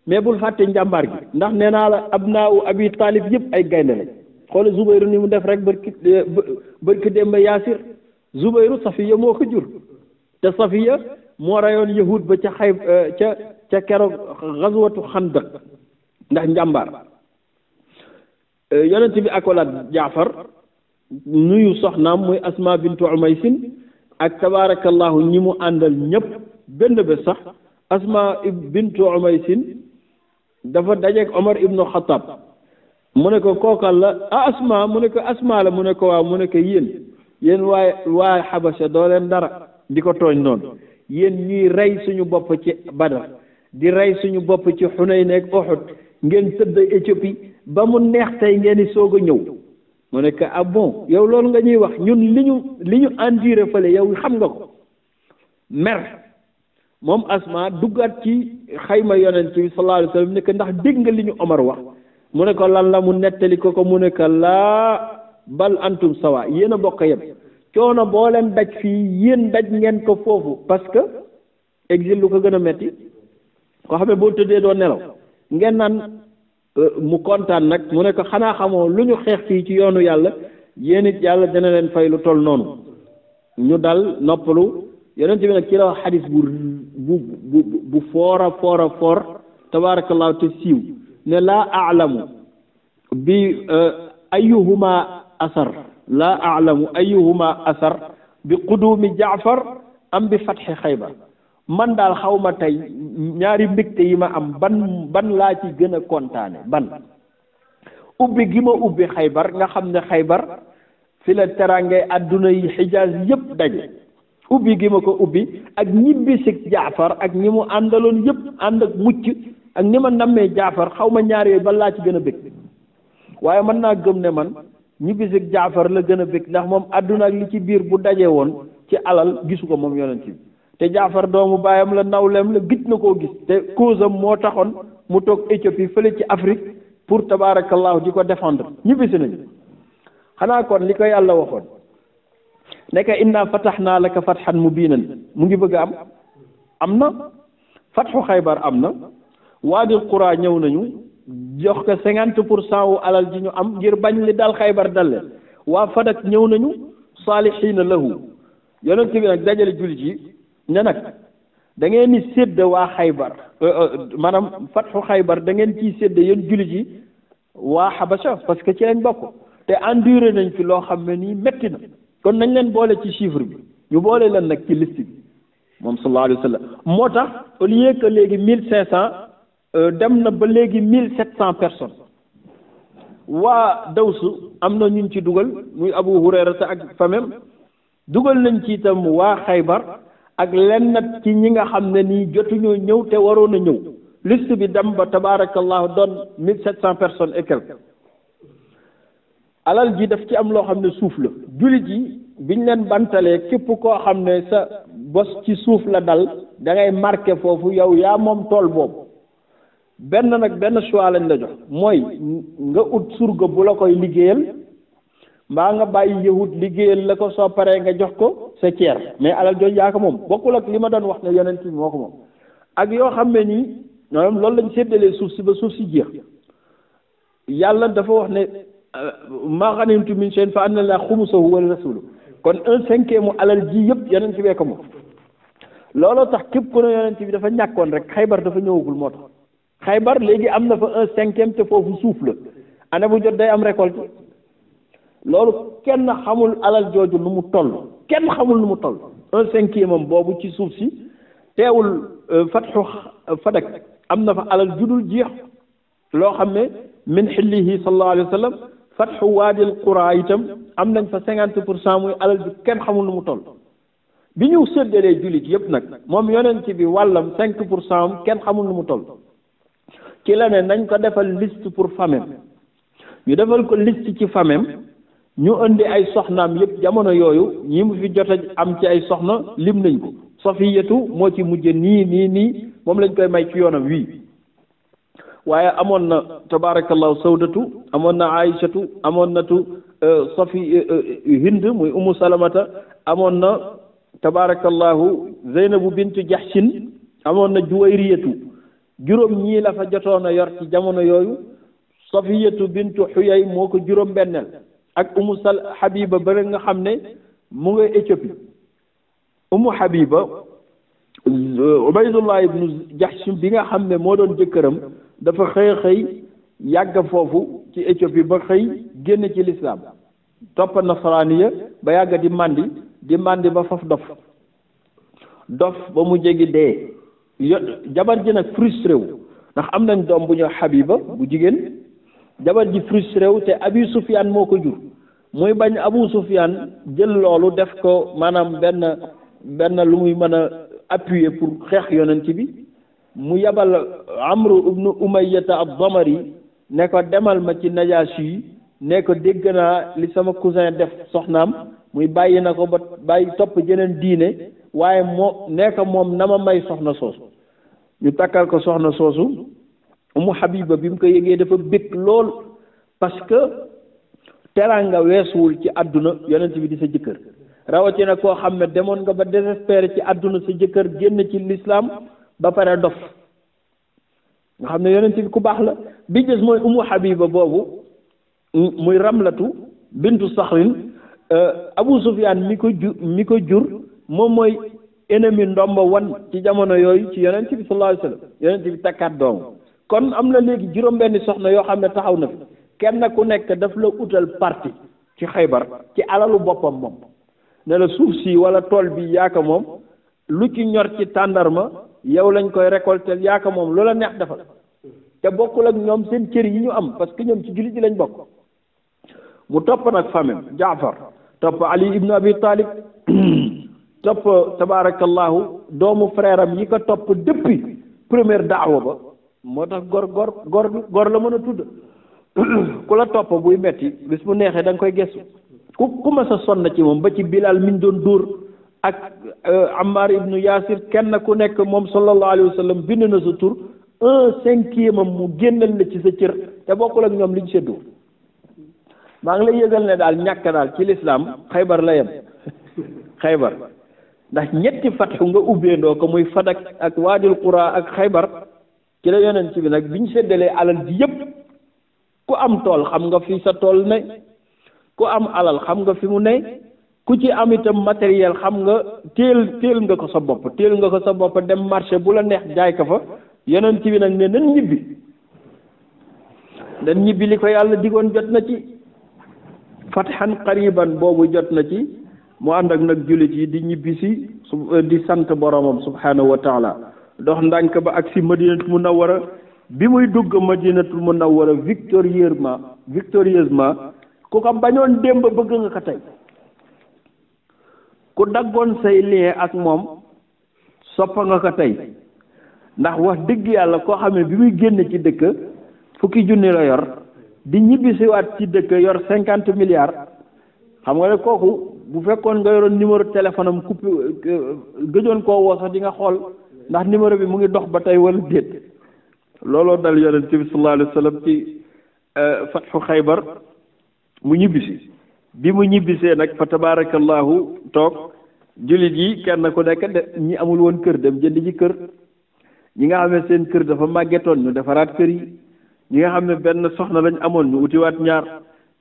mais bul fàtte njàmbaar gi ndax nee naa la abnaawu Abi Talib yëpp ay gaynde lañ xoole Zubayru ni mu def rek bërki démb Yaasir Zubayru Safiya moo ko jur te Safiya moo rayoon yahud ba ca ca keroog xaswatu Xandaq ndax njàmbaar yonent bi akolaat Jaafar nuyu soxnaam muy Asma bintu Umaysin ak tabaarakallahu ñi mu àndal ñëpp benn bés sax Asma bintu Umaysin dafa dajeeg Omar ibnu Xattaab mu ne ko kookal la Asma mu ne ko Asma la mu ne ko waaw mu ne ko yéen waaye Xabasa doo leen dara di ko tooñ noonu yéen ñuy rey suñu bopp ci Badar di rey suñu bopp ci Xunayn ak Uhud ngeen tëdd Éthiopie ba mu neex tey ngeen di soog a ñëw mu ne ko ah bon yow loolu nga ñuy wax ñun li ñu enduré fële yow xam nga ko mer moom Asma duggaat ci xayma yonent bi sallallahu alayhi wa sallam ne ko ndax dégg nga li ñu Omar wax mu ne ko lan la mu nettali ko mu ne ko laa bal antum sawa yéen a bokk yem coono boo leen daj fii yéen daj ngeen ko foofu parce que exil lu ko gën a metti koo xam ne boo tëddee doo nelaw ngeen naan mu kontaan nag mu ne ko xanaa xamoo lu ñu xeex fii ci yoonu yàlla yéen it yàlla dina leen fay lu toll noonu ñu dal noppalu yonent bi nag ci la wax xadis bu foora tabaarakallahu te siiw ne laa aalamu bi ayuhuma asar bi qudumi Jaafar am bi fatxi Xaybar man daal xaw ma tey ñaari mbégte yi ma am ban laa ci gën a kontaane ban ubbi gi ma ubbi Xaybar nga xam ne Xaybar fi la teraangay àdduna yi Xijaaz yëpp daje ubbi gi ma ko ubbi ak ñibbisi Jaafar ak ñi mu àndaloon yëpp ànd ak mucc ak ni ma nammee Jaafar xaw ma ñaar yooyu ban laa ci gën a bég waaye mën naa gëm ne man ñibbisi Jaafar la gën a bég ndax moom àdduna ak li ci biir bu dajee woon ci alal gisu ko moom yonent bi te Jaafar doomu baayam la nawleem la gis na koo gis te cause am moo taxoon mu toog Éthiopie fële ci Afrique pour tabaarakallahu di ko défendre ñibbisi nañu xanaa kon li ko yàlla waxoon nekk inna fatahnaa laka fathan mubiinan mu ngi bëgg am na fatxu Xaybar am na Waadil Qura ñëw nañu jox ko 50% wu alal ji ñu am ngir bañ li dal Xaybar dal leen waa Fadak ñëw nañu saalihiina lahu yonent bi nag dajale jullit yi ne nag da ngeen di sédd waa Xaybar maanaam fatxu Xaybar da ngeen ciy sédd yéen jullit yi waa Xabasa parce que ci lañ bokk te enduré nañ fi loo xam ne nii métti na kon nañ leen boole ci chiffre bi ñu boole leen nag ci liste bi moom sallallahu alayhi wa sallam moo tax au lieu que léegi 1500 dem na ba léegi 1700 personnes waa Dawsu am na ñu ci dugal muy Abu Hurayrata ak famem dugal nañ ci itam waa Xaybar ak lenn nag ci ñi nga xam ne nii jotuñoo ñëw te waroon a ñëw liste bi dem ba tabaarakallahu doon 1700 personnes et quelques alal ji daf ci am loo xam ne suuf la jullit yi biñ leen bantalee képp koo xam ne sa bos ci suuf la dal da ngay marqué foofu yow yaa moom tool boobu benn choix lañ la jox mooy nga ut surga bu la koy liggéeyal mbaa nga bàyyi yahut liggéeyal la ko soo paree nga jox ko sa ceer mais alal jooju yaa ko moom bokkul ak li ma doon wax ne yonent bi moo ko moom ak yoo xam ne nii maanaam loolu lañ séddalee suuf si ba suuf si jeex yàlla dafa wax ne maa ghanimtum min shay'in fa anna lillahi xumusahu wa rasuluhu kon 1/5 mu alal ji yëpp yonent bi ko moom looloo tax képp ku ne yonent bi dafa ñàkkoon rek Xaybar dafa ñëwagul moo tax Xaybar léegi am na fa 1/5 te foofu suuf la année bu jot day am récolte loolu kenn xamul alal jooju nu mu toll kenn xamul nu mu toll 1/5 moom boobu ci suuf si teewul fatxu Fadak am na fa alal judul jeex loo xam ne min xillihi sallallahu alayhi wa sallam fatxu Waadil Qura itam am nañ fa 50% muy alal ju kenn xamul nu mu toll bi ñu séddalee jullit yëpp nag moom yonent bi wàllam 5% am kenn xamul nu mu toll ci la ne nañ ko defal liste pour famem ñu defal ko liste ci famem ñu indi ay soxnaam yëpp jamono yooyu ñi mu fi jot a am ci ay soxna lim nañ ko Safiyatu moo ci mujj nii moom lañ koy may ci yoonam wii waaye amoon na tabaarakallahu Sawdatu amoon na Aïchatu amoon na Hind muy Ummu Salamata amoon na tabaarakallahu Zeynabu bintu Jahshin amoon na Juwayriyatu juróom ñii la fa jotoon a yor ci jamono yooyu Safiyatu bintu Xuyay moo ko juróom-benneel ak Umu Habiba ba nga xam ne mu nga Éthiopie. Umu Habiba Ubaydullah ibnu Jahsh bi nga xam ne moo doon jëkkëram dafa xëy yàgg foofu ci Éthiopie ba xëy génn ci lislaam topp nasaraaniya ba yàgg di màndi ba faf dof ba mu jegi dee jabar ji nag frustré wu ndax am nañ doom bu ñëw Habiba bu jigéen jabar ji frustré wu te Abi Sufyaan moo ko jur muy bañ Abu Sufyaan jël loolu def ko maanaam benn lu muy mën a appuyer pour xeex yonent bi mu yabal Amru ibnu Umayyata ad-Damari ne ko demal ma ci Najaashi yi ne ko dégg naa li sama cousin def soxnaam muy bàyyi na ko ba bàyyi topp jeneen diine waaye ne ko moom na ma may soxna soosu ñu takkal ko soxna soosu Umu Habiba bi mu ko yëgee dafa bëgg lool parce que teraanga weesuwul ci àdduna yonent bi di sa jëkkër rawatina koo xam ne demoon nga ba désespéré ci àdduna sa jëkkër génn ci lislaam ba pare dof nga xam ne yonent bi ku baax la bi des mooy Umu Habiba boobu muy Ramlatu bintu Saxrin Abu Sufyaan mi ko jur moom mooy ennemi ndomba wan ci jamono yooyu ci yonent bi sallallahu alayhi wa sallam yonent bi takkaat doom kon am na léegi juróom-benni soxna yoo xam ne taxaw na fi kenn ku nekk daf la utal parti ci Xaybar ci alalu boppam moom ne la suuf si wala tool bi yaaka moom lu ci ñor ci tàndarma yow lañ koy récolter yaaka moom loola neex defal te bokkul ak ñoom seen cër yi ñu am parce que ñoom ci jullit yi lañ bokk mu topp nag famem Jaafar topp Ali ibnu Abi Talib topp tabarakallahu doomu frère am yi ko topp depuis première daawa ba moo tax gor la mën a tudd ku la topp buy metti bis bu neexee da nga koy gestu ku ma sa sonn ci moom ba ci Bilal miñ doon dóor ak Ammar ibnu Yasir kenn ku nekk moom sallallahu alayhi wa sallam bind na sa tur 1/5 am mu génnal la ci sa cër te bokkul ak ñoom liñ seddu maa ngi lay yëgal ne daal ñàkk daal ci lislaam Xaybar la yem Xaybar ndax ñetti fatxu nga ubbeendoo ko muy Fadak ak Waadil Qura ak Xaybar ci la yonent bi nag biñ séddalee alal ji yëpp ku am tool xam nga fi sa tool ne ku am alal xam nga fi mu ne ku ci am itam matériel xam nga téel nga ko sa bopp dem marché bu la neex jaay ko fa yonent bi nag ne nan ñibbi li ko yàlla digoon jot na ci fatxan qariban boobu jot na ci mu ànd ak nag jullit yi di ñibbi si di sant boromam subhanahu wa taala dox ndànk ba ak si madinatul munawwara bi muy dugg madinatul munawwara victorieusement ku ko bañoon démb bëgg nga ko tey ku daggoon say lien ak moom soppa nga ko tey ndax wax dëgg yàlla koo xam ne bi muy génn ci dëkk fukki junni la yor di ñibbisiwaat ci dëkk yor 50 milliards xam nga ne kooku bu fekkoon nga yoroon numéro téléphone am coupé gëjoon koo woo sax di nga xool ndax numéro bi mu ngi dox ba tey wala déet looloo dal yonent bi sallallahu alayhi wa sallam ci fatxu Xaybar mu ñibbisi bi mu ñibbisee nag fa tabarakallahu toog jullit yi kenn ku nekk ñi amul woon kër dem jënd ji kër ñi nga xam ne seen kër dafa màggetoon ñu defaraat kër yi ñi nga xam ne benn soxna lañ amoon ñu utiwaat ñaar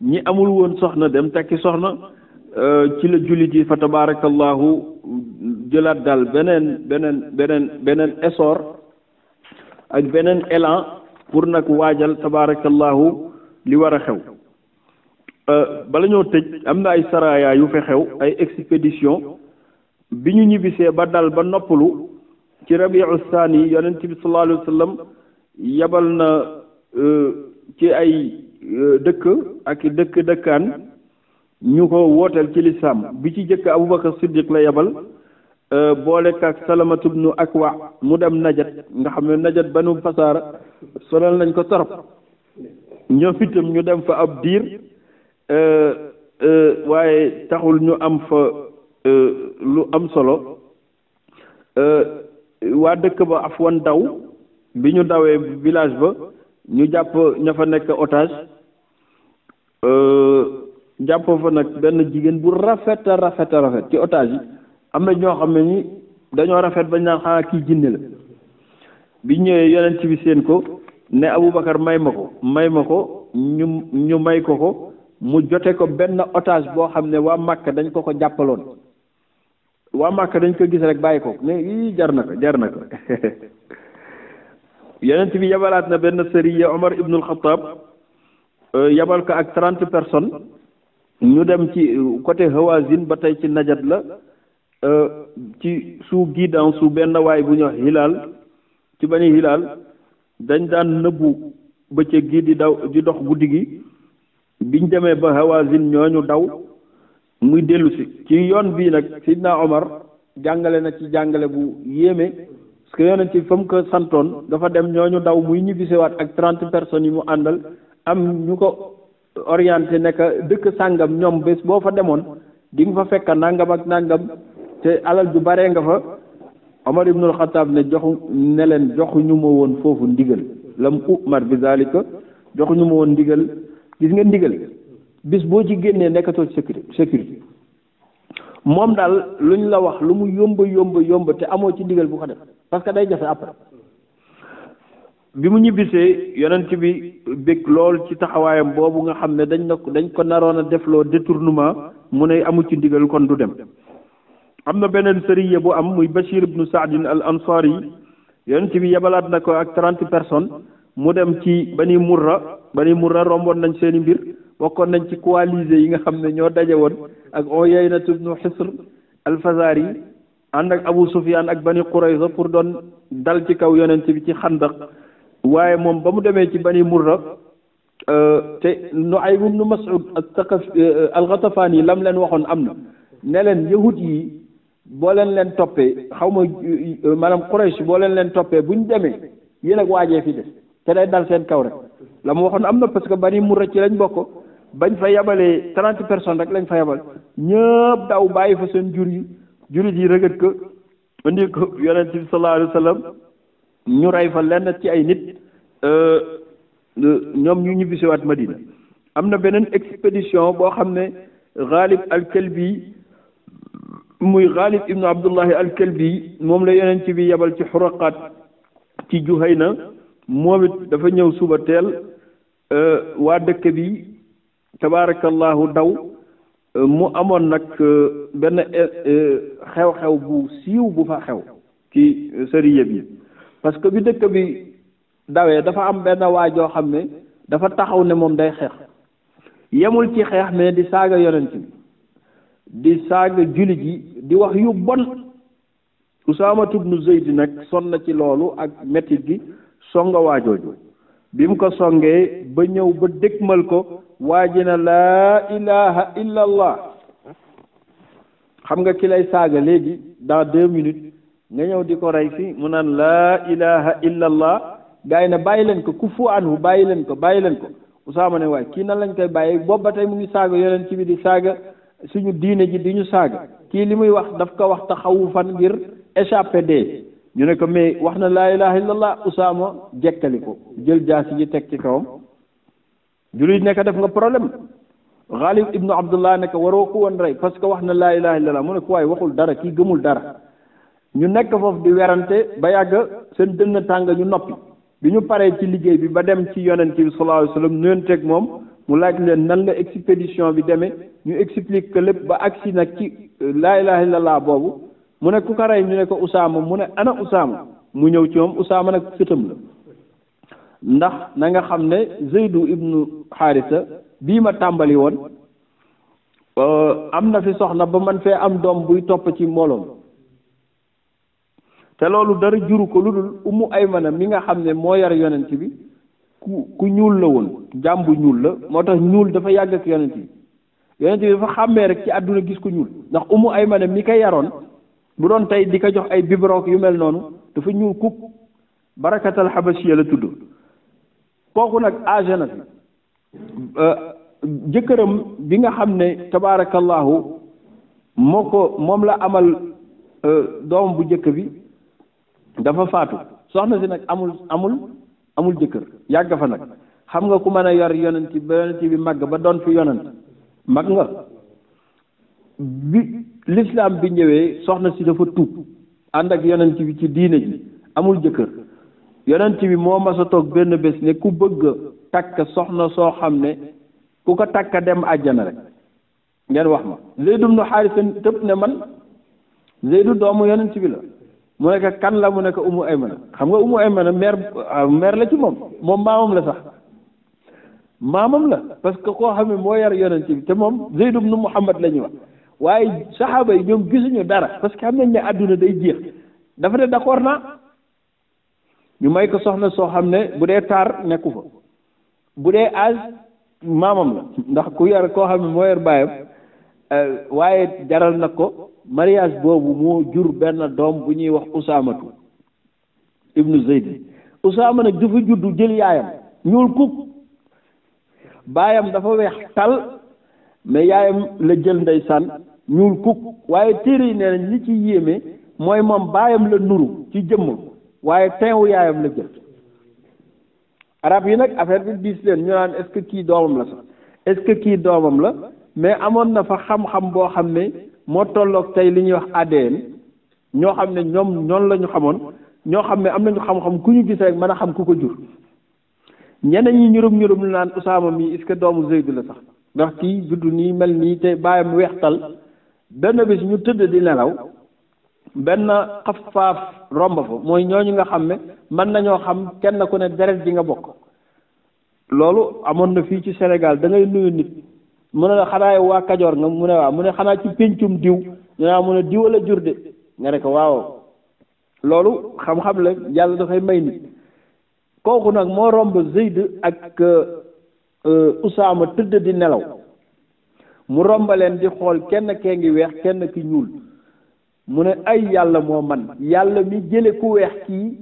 ñi amul woon soxna dem takki soxna ci la jullit yi fa tabarakallahu jëlaat daal beneen essor ak beneen élan pour nag waajal tabarakallahu li war a xew bala ñoo tëj am na ay saraya yu fi xew ay expédition bi ñu ñibbisee ba dal ba noppalu ci rabiu saani yonent bi sallallahu alayhi wa sallam yabal na ci ay dëkk ak dëkkaan ñu ko wooteel ci lislaam bi ci jëkk Abubakar Siddiq la yabal boole ak Salamatu bnu Akwa mu dem Najat nga xam ne Najat banu Fasaara sonal nañ ko torop ñoom itam ñu dem fa ab diir waaye taxul ñu am fa lu am solo waa dëkk ba Afwan daw bi ñu dawee village ba ñu jàpp ña fa nekk otage jàpp fa nag benn jigéen bu rafet ci otage yi am na ñoo xam ne ni dañoo rafet bañ naan xanaa kii jinne la bi ñëwee yonent bi seen ko ne Aboubacar may ma ko ñu may ko mu jote ko benn otage boo xam ne waa Makka dañ ko jàppaloon waa Makka dañ ko gis rek bàyyi ko ne ii jar na ko yonent bi yabalaat na benn sëriya Omar ibnul Xattaab yabal ko ak 30 personnes ñu dem ci côté Hawazin ba tey ci Najat la ci sous guidance su benn waay bu ñuy wax Hilaal ci bani Hilaal dañ daan nëbbu bëccëg gi di dox guddi gi biñ demee ba Hawazin ñooñu daw muy dellu ci yoon bii nag Sidna Omar jàngale na ci jàngale bu yéeme parce que yonent ci fa mu ko santoon dafa dem ñooñu daw muy ñibbisewaat ak 30 personnes yi mu àndal am ñu ko orienté ne que dëkk sàngam ñoom bés boo fa demoon di nga fa fekk nangam ak nangam te alal ju baree nga fa Omar ibnul Xattaab ne joxuñu ma woon foofu ndigal lam umar bi zalika joxuñu ma woon ndigal gis nga ndigal bis boo ci génnee nekkatoo ci sécurité moom daal luñ la wax lu mu yomb te amoo ci ndigal bu ko def parce que day jafe après bi mu ñibbisee yonent bi bég lool ci taxawaayam boobu nga xam ne dañ ko naroon a defloo détournement mu ne amu ci ndigal kon du dem. am na beneen sëriya bu am muy Bashir ibnu Saadin al Ansari yonent bi yebalaat na ko ak 30 personnes mu dem ci Bani Murra romboon nañ seeni mbir bokkoon nañ ci coalisé yi nga xam ne ñoo daje woon ak Uyayna ibnu Hisr al-Fazari ànd ak Abu Sufyan ak Bani Qurayza pour doon dal ci kaw yonent bi ci Xandaq waaye moom ba mu demee ci Bani Murra te Nu'aym ibnu Mas'ud al-Ghatafani yi lam leen waxoon am na ne leen yahud yi boo leen toppee xaw ma maanaam Quraysh boo leen toppee buñ demee yéen ak waajee fi des te day dal seen kaw rek la mu waxoon am na parce que Bani Murra ci lañ bokk bañ fa yabalee 30 personnes rek lañ fa yabal ñëpp daw bàyyi fa seen jurit yi rëgët ko indi ko yonent bi sallallahu alayhi wa sallam ñu rey fa lenn ci ay nit ñoom ñu ñibbisiwaat Madina am na beneen expédition boo xam ne Ghalib al-Kalbi muy Ghalib ibnu Abdullahi al-Kalbi moom la yonent bi yabal ci Xuraqaat ci Juhayna moom it dafa ñëw suba teel waa dëkk bi tabaarakallahu daw mu amoon nag benn xew-xew bu siiw bu fa xew ci sëriya bi parce que bi dëkk bi dawee dafa am benn waajoo xam ne dafa taxaw ne moom day xeex yemul ci xeex mais di saaga yonent bi di saaga jullit yi di wax yu bon Usaama ibnu Zayd nag sonn na ci loolu ak mettit gi songa waajooju bi mu ko songee ba ñëw ba dëgmal ko waaji na laa ilaha illa allah xam nga ki lay saaga léegi dans 2 minutes nga ñëw di ko rey fi mu naan laa ilaha illa allah gars yi ne bàyyi leen ko kufu anhu bàyyi leen ko Usaama ne waaye kii nan lañ koy bàyyi boobu ba tey mu ngi saaga yonent bi di saaga suñu diine ji di ñu saaga kii li muy wax daf ko wax taxawufan ngir échappé dee ñu ne ko mais wax na laa ilaha illallah Usaama jekkali ko jël jaasi ji teg ci kawam jullit nekk def nga problème Ghalib ibnu Abdullah ne ko waroo ko woon rey parce que wax na laa ilaha illallah mu ne ko waaye waxul dara kii gëmul dara ñu nekk foofu di werante ba yàgg seen dënn tàng ñu noppi bi ñu paree ci liggéey bi ba dem ci yonent bi sallallahu alayhi wa sallam nuyonteeg moom mu laaj leen nan la expédition bi demee ñu explique que lépp ba agsi nag ci laa ilaha illallah boobu mu ne ku ko rey ñu ne ko Usaama mu ne ana Usaama mu ñëw ci moom Usaama nag sëtam la ndax na nga xam ne Zeydu ibnu Xaarisa bii ma tàmbali woon am na fi soxna ba man fee am doom buy topp ci mbooloom te loolu dara juru ko lu dul Ummu Aymana mi nga xam ne moo yar yonent bi ku ñuul la woon jaam bu ñuul la moo tax ñuul dafa yàgg ak yonent bi dafa xàmmee rek ci àdduna gis ko ñuul ndax Ummu Aymana mi ko yaroon bu doon tey di ko jox ay biberon yu mel noonu dafa ñuul kuk barakatal xabasiya la tudd kooku nag âgé na fi jëkkëram bi nga xam ne tabaarakallahu moom la amal doom bu jëkk bi dafa faatu soxna si nag amul jëkkër yàgg fa nag xam nga ku mën a yor yonent bi màgg ba doon fi yonent mag nga bi l'islam bi ñëwee soxna si dafa tuub ànd ak yonent bi ci diine ji amul jëkkër yonent bi moo mas a toog benn bés ne ku bëgg takk soxna soo xam ne ku ko takka dem àjjana rek ngeen wax ma. Zayd ibnu Haarisa tëb ne man Zaydu doomu yonent bi la mu nekk kan la mu nekk Ummu Aymana xam nga Ummu Aymana mère la ci moom maamam la sax maamam la parce que koo xam ne moo yar yonent bi te moom Zayd ibnu Muhammad la ñuy wax waaye saxaaba yi ñoom gisuñu dara parce que xam nañ ne àdduna day jeex dafa ne d'accord naa ñu may ko soxna soo xam ne bu dee taar nekku fa bu dee âge maamam la ndax ku yar koo xam ne moo yar baayam waaye jaral na ko mariage boobu moo jur benn doom bu ñuy wax Usaamatu ibnu Zayd Usaama nag dafa juddu jël yaayam ñuul kuk baayam dafa weex tal mais yaayam la jël ndeysaan ñuul kuk waaye téere yi nee nañ li ci yéeme mooy moom baayam la nuru ci jëmm waaye teewu yaayam la jël arab yi nag affaire bi diis leen ñu naan est-ce que kii doomam la sax est-ce que kii doomam la mais amoon na fa xam-xam boo xam ne moo tolloog tey li ñuy wax ADN ñoo xam ne ñoom ñoonu la ñu xamoon ñoo xam ne am nañu xam-xam ku ñu gis rek mën a xam ku ko jur ñeneen ñi ñurum lu naan Usaama mi est-ce que doomu Zayd la sax ndax kii juddu nii mel nii te bàyyam weextal benn bis ñu tëdd di nelaw benn xafaaf romb fa mooy ñooñu nga xam ne mën nañoo xam kenn ku ne deret ji nga bokk loolu amoon na fii ci Sénégal da ngay nuyu nit mu ne la xanaa yow waa Kajoor nga mu ne waaw mu ne xanaa ci péncum diw ñu ne mu ne diw la jur de nga ne ko waaw loolu xam-xam la yàlla dafay may nit kooku nag moo romb Zayd ak Usaama tëdd di nelaw mu rombaleen di xool kenn kee ngi weex kenn ki ñuul mu ne ay yàlla moo man yàlla mi jële ku weex kii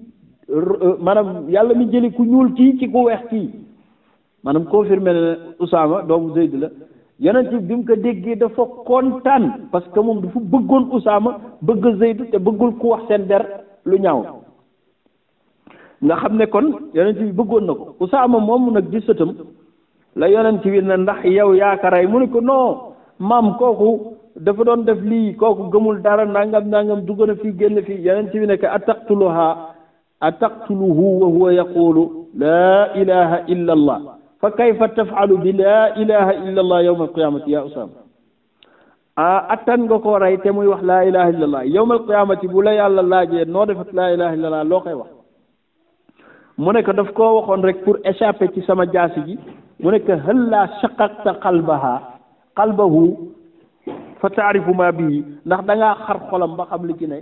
maanaam yàlla mi jële ku ñuul kii ci ku weex kii maanaam confirmé na ne Usaama doomu Zayd la yonent bi mu ko déggee dafa kontaan parce que moom dafa bëggoon Usaama bëgg Zayd te bëggul ku wax seen der lu ñaaw nga xam ne kon yonent bi bëggoon na ko Usaama moom nag di sëtam la yonent bi ne ndax yow yaakaray mu ne ko non maam kooku dafa doon def lii kooku gëmul dara nangam dugg na fii génn fii yonent bi ne ko ataqtuluhu wa huwa yaqulu laa ilaha illa allah fa kayfa taf'alu bi laa ilaha illa allah yawma alqiyamati ya Usaama attan nga koo rey te muy wax laa ilaha illa allah yawma alqiyamati bu la yàlla laajee noo def ak laa ilaha illa allah loo koy wax mu ne ko daf koo waxoon rek pour échapper ci sama jaasi ji mu ne ko hal laa shaqaqta qalbahu fa taarifu ma bii ndax da ngaa xar xolam ba xam li ci ne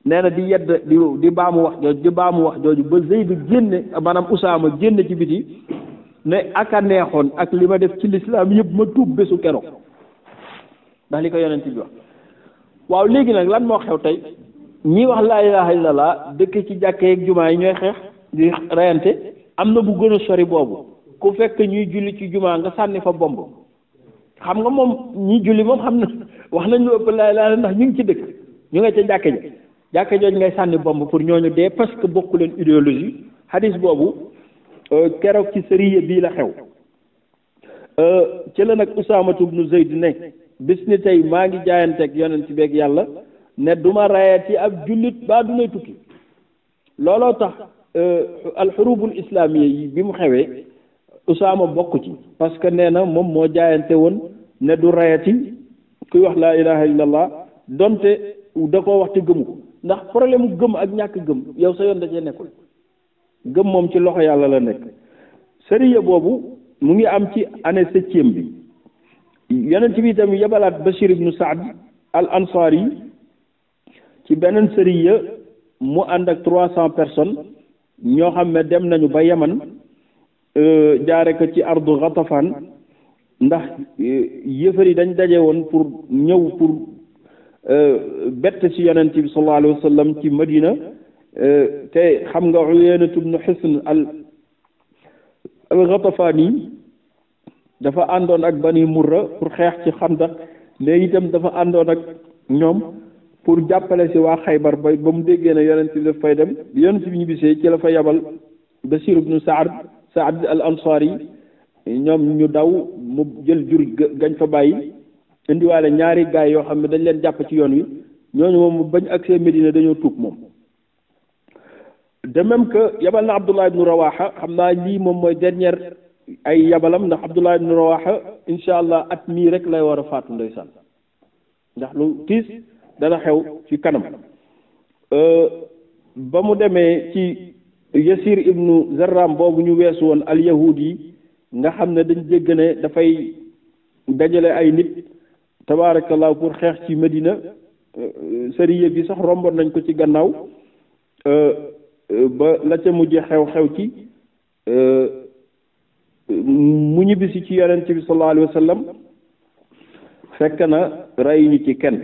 nee na di yedd di baamu wax jooju ba Zayd génne maanaam Usaama génne ci biti ne aka neexoon ak li ma def ci lislaam yëpp ma tuub bésu keroog ndax li ko yonent bi wax waaw léegi nag lan moo xew tey ñii wax laa ilaha illallah dëkk ci jàkkee ak jumaa yi ñooy xeex di reyante am na bu gën a sori boobu ku fekk ñuy julli ci jumaa nga sànni fa bomb xam nga moom ñi julli moom xam na wax nañ lu ëpp laa ilaha ndax ñu ngi ci dëkk ñu nga ca jàkka jooju ngay sànni bomb pour ñooñu dee parce que bokku leen idéologie hadis boobu keroog ci sëriya bii la xew ci la nag Usaamatu ibnu Zayd ne bis ni tey maa ngi jaayanteeg yonent bi ak yàlla ne duma rayati ab jullit baa dunay tukki looloo tax alxurubul islaamiya yi bi mu xewee Usaama bokk ci parce que nee na moom moo jaayante woon ne du rayati kuy wax laa ilaha illallah donte da koo wax te gëmu ko ndax problème mu gëm ak ñàkk gëm yow sa yoon da cee nekkul gëm moom ci loxo yàlla la nekk sëriya boobu mu ngi am ci année 7e bi yonent bi itam yebalaat Bashir ibnu Saad al Ansari ci beneen sëriya mu ànd ak 300 personnes ñoo xam ne dem nañu ba Yaman jaare ko ci ardu Ghatafan ndax yëfar yi dañ daje woon pour ñëw pour bett ci yonent bi sallallahu alayhi wa sallam ci Madina te xam nga Uyayna ibnu Hisn al Ghatafani dafa àndoon ak Bani Murra pour xeex ci Xandaq léegi itam dafa àndoon ak ñoom pour jàppale si waa Xaybar ba mu déggee ne yonent bi daf fay dem yonent bi ñu bisee ci la fa yabal Bashir ibnu Saad al Ansari ñoom ñu daw mu jël jur gañ fa bàyyi indiwaale ñaari gaay yoo xam ne dañ leen jàpp ci yoon wi ñooñu moom bañ agsee Medina dañoo tuub moom de même que yabal na Abdullah ibnu Rawaha xam naa lii moom mooy dernière ay yabalam ndax Abdullah ibnu Rawaha incha allah at mii rek lay war a faatu ndeysaan ndax lu tiis dana xew ci kanam ba mu demee ci Yasir ibnu Zarram boobu ñu weesu woon al yahud yi nga xam ne dañ jégg ne dafay dajale ay nit tabaarakallah pour xeex ci Medina sariya bi sax romboon nañ ko ci gannaaw ba la ca mujj xew ci mu ñibbisi ci yonent bi sallallahu alayhi wa sallam fekk na rey ñu ci kenn.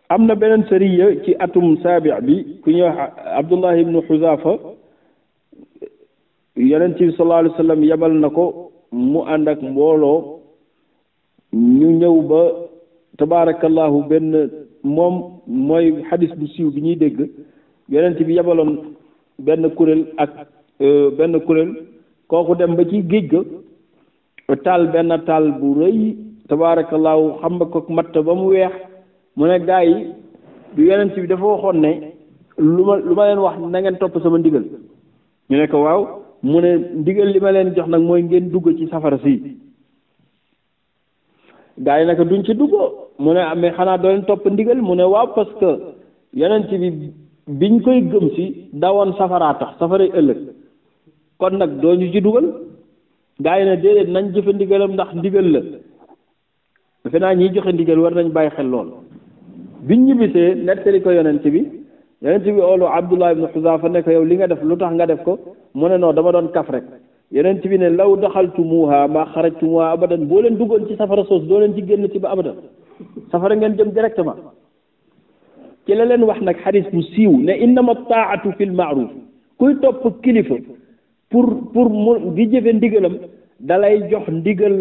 am na beneen sariya ci atum saabi bi ku ñuy wax Abdullah ibnu Xuzaafa yonent bi sallallahu alayhi wa sallam yebal na ko mu ànd ak mbooloo ñu ñëw ba tabaarakallahu benn moom mooy xadis bu siiw bi ñuy dégg yonent bi yebaloon benn kuréel kooku dem ba ci géej ga taal benn taal bu rëy tabaarakallahu xam nga ko matt ba mu weex mu ne gaa yi du yonent bi dafa waxoon ne lu ma leen wax na ngeen topp sama ndigal ñu ne ko waaw mu ne ndigal li ma leen jox nag mooy ngeen dugg ci safara si gaa yi naka duñ ci dugg mu ne amee xanaa doo leen topp ndigal mu ne waaw parce que yonent bi biñ koy gëm si dawoon safaraa tax safaray ëllëg kon nag doo ñu ci dugal gaa yi ne déedéet nañ jëfe ndigalam ndax ndigal la defe naa ñiy joxe ndigal war nañ bàyyi xel lool biñ ñibbisee nettali ko yonent bi oolu Abdullah ibn Xuzaafa ne ko yow li nga def lu tax nga def ko mu ne non dama doon kaf rek yonent bi ne law daxaltumuha ma xarajtumuha abadan boo leen duggoon ci safara soos doo leen ci génn ci ba abadan safara ngeen jëm directement ci la leen wax nag xadis bu siiw ne innama taatu fi l maaruf kuy topp kilifa pour mu di jëfe ndigalam dalay jox ndigal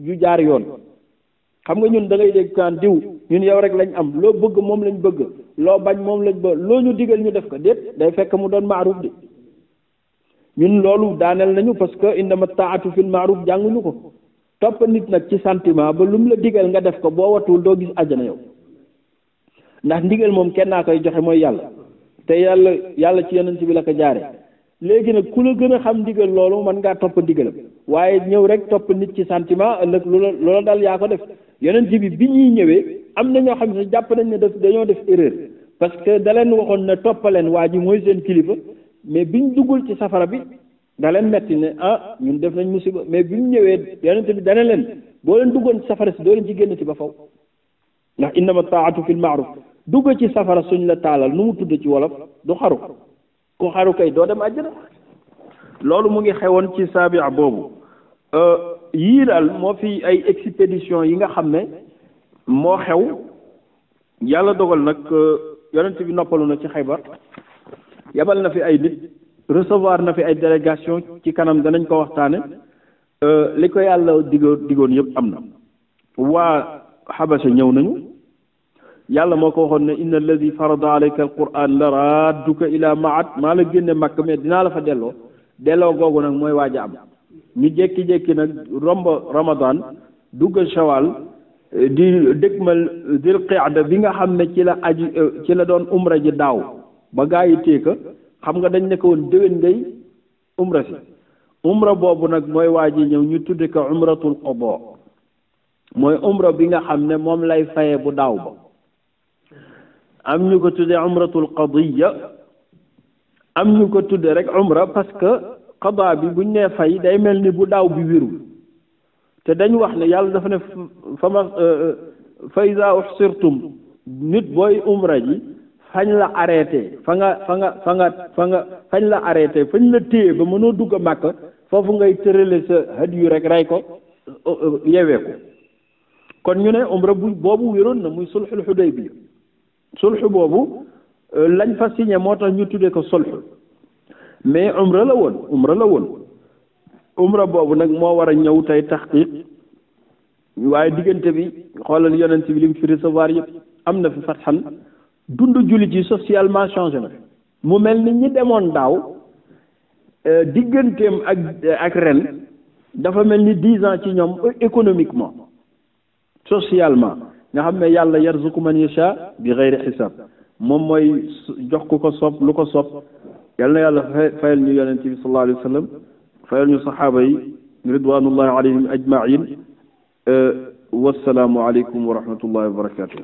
yu jaar yoon xam nga ñun da ngay dégg kaan diw ñun yow rek lañ am loo bëgg moom lañ bëgg loo bañ moom lañ bëgg loo ñu digal ñu def ko déet day fekk mu doon maaruf de ñun loolu daaneel nañu parce que innama taatu fil maaruf jànguñu ko topp nit nag ci sentiment ba lu mu la digal nga def ko boo watul doo gis àjjana yow ndax ndigal moom kenn naa koy joxe mooy yàlla te yàlla ci yonent bi la ko jaare léegi nag ku la gën a xam ndigal loolu mën ngaa topp ndigalam waaye ñëw rek topp nit ci sentiment ëllëg loola dal yaa ko def yonent bi ñuy ñëwee am na ñoo xam ne jàpp nañ ne dañoo def erreur parce que da leen waxoon ne toppaleen waa ji mooy seen kilifa mais biñ duggul ci safara bi da leen metti ne ñun def nañ musiba mais biñ ñëwee yonent bi dana leen boo leen duggoon ci safara si doo leen ci génn ci ba faw ndax innama taatu fil maaruf dugg ci safara suñ la taalal nu mu tudd ci wolof du xaru ku xaru kay doo dem àjjana loolu mu ngi xewoon ci saabia boobu yii daal moo fi ay expédition yi nga xam ne moo xew yàlla dogal nag yonent bi noppalu na ci Xaybar yabal na fi ay nit recevoir na fi ay délégation ci kanam danañ ko waxtaane li ko yàlla digoon yëpp am na waa Xabasa ñëw nañu yàlla moo ko waxoon ne inna alladi farada alayka alquran la radduka ila maat maa la génne màkk mais dinaa la fa delloo googu nag mooy waaj a am ñu jékki-jékki nag romb ramadan dugg shawal di dëgmal dil qiada bi nga xam ne ci la doon umra ji daaw ba gaa yi téeka xam nga dañ ne ko woon déwén ngay umra si umra boobu nag mooy waaj yi ñëw ñu tudde ko umratul qada mooy umra bi nga xam ne moom lay faye bu daaw ba am ñu ko tudde umratul qadiya am ñu ko tudde rek umra parce que qada bi buñ nee fay day mel ni bu daaw bi wérul te dañ wax ne yàlla dafa ne fa iza uhsirtum nit booy umra ji fañ la arrêté fañ la arrêté fañ la téye ba mënoo dugg a màkk foofu ngay tërale sa hadiyu rek rey ko yewee ko kon ñu ne umra boobu wéroon na muy sulxul Xudaybiya sulxu boobu lañ fa signé moo tax ñu tuddee ko sulxu mais umra la woon umra boobu nag moo war a ñëw tey taxqiq waaye diggante bi xoolal yonent bi li mu fi recevoir yëpp am na fi fatxan dund jullit yi socialement changé na mu mel ni ñi demoon daaw digganteem ak ren dafa mel ni 10 ans ci ñoom économiquement socialement nga xam ne yàlla yarzuqu man yasha bi ghayri xisaab moom mooy jox ku ko soob lu ko soob yal na yàlla fayal ñu yonent bi sallallahu alayhi wa sallam fayal ñu saxaaba yi ridwanullahi alayhim ajmain wassalaamu aleykum wa rahmatullahi wa barakatuh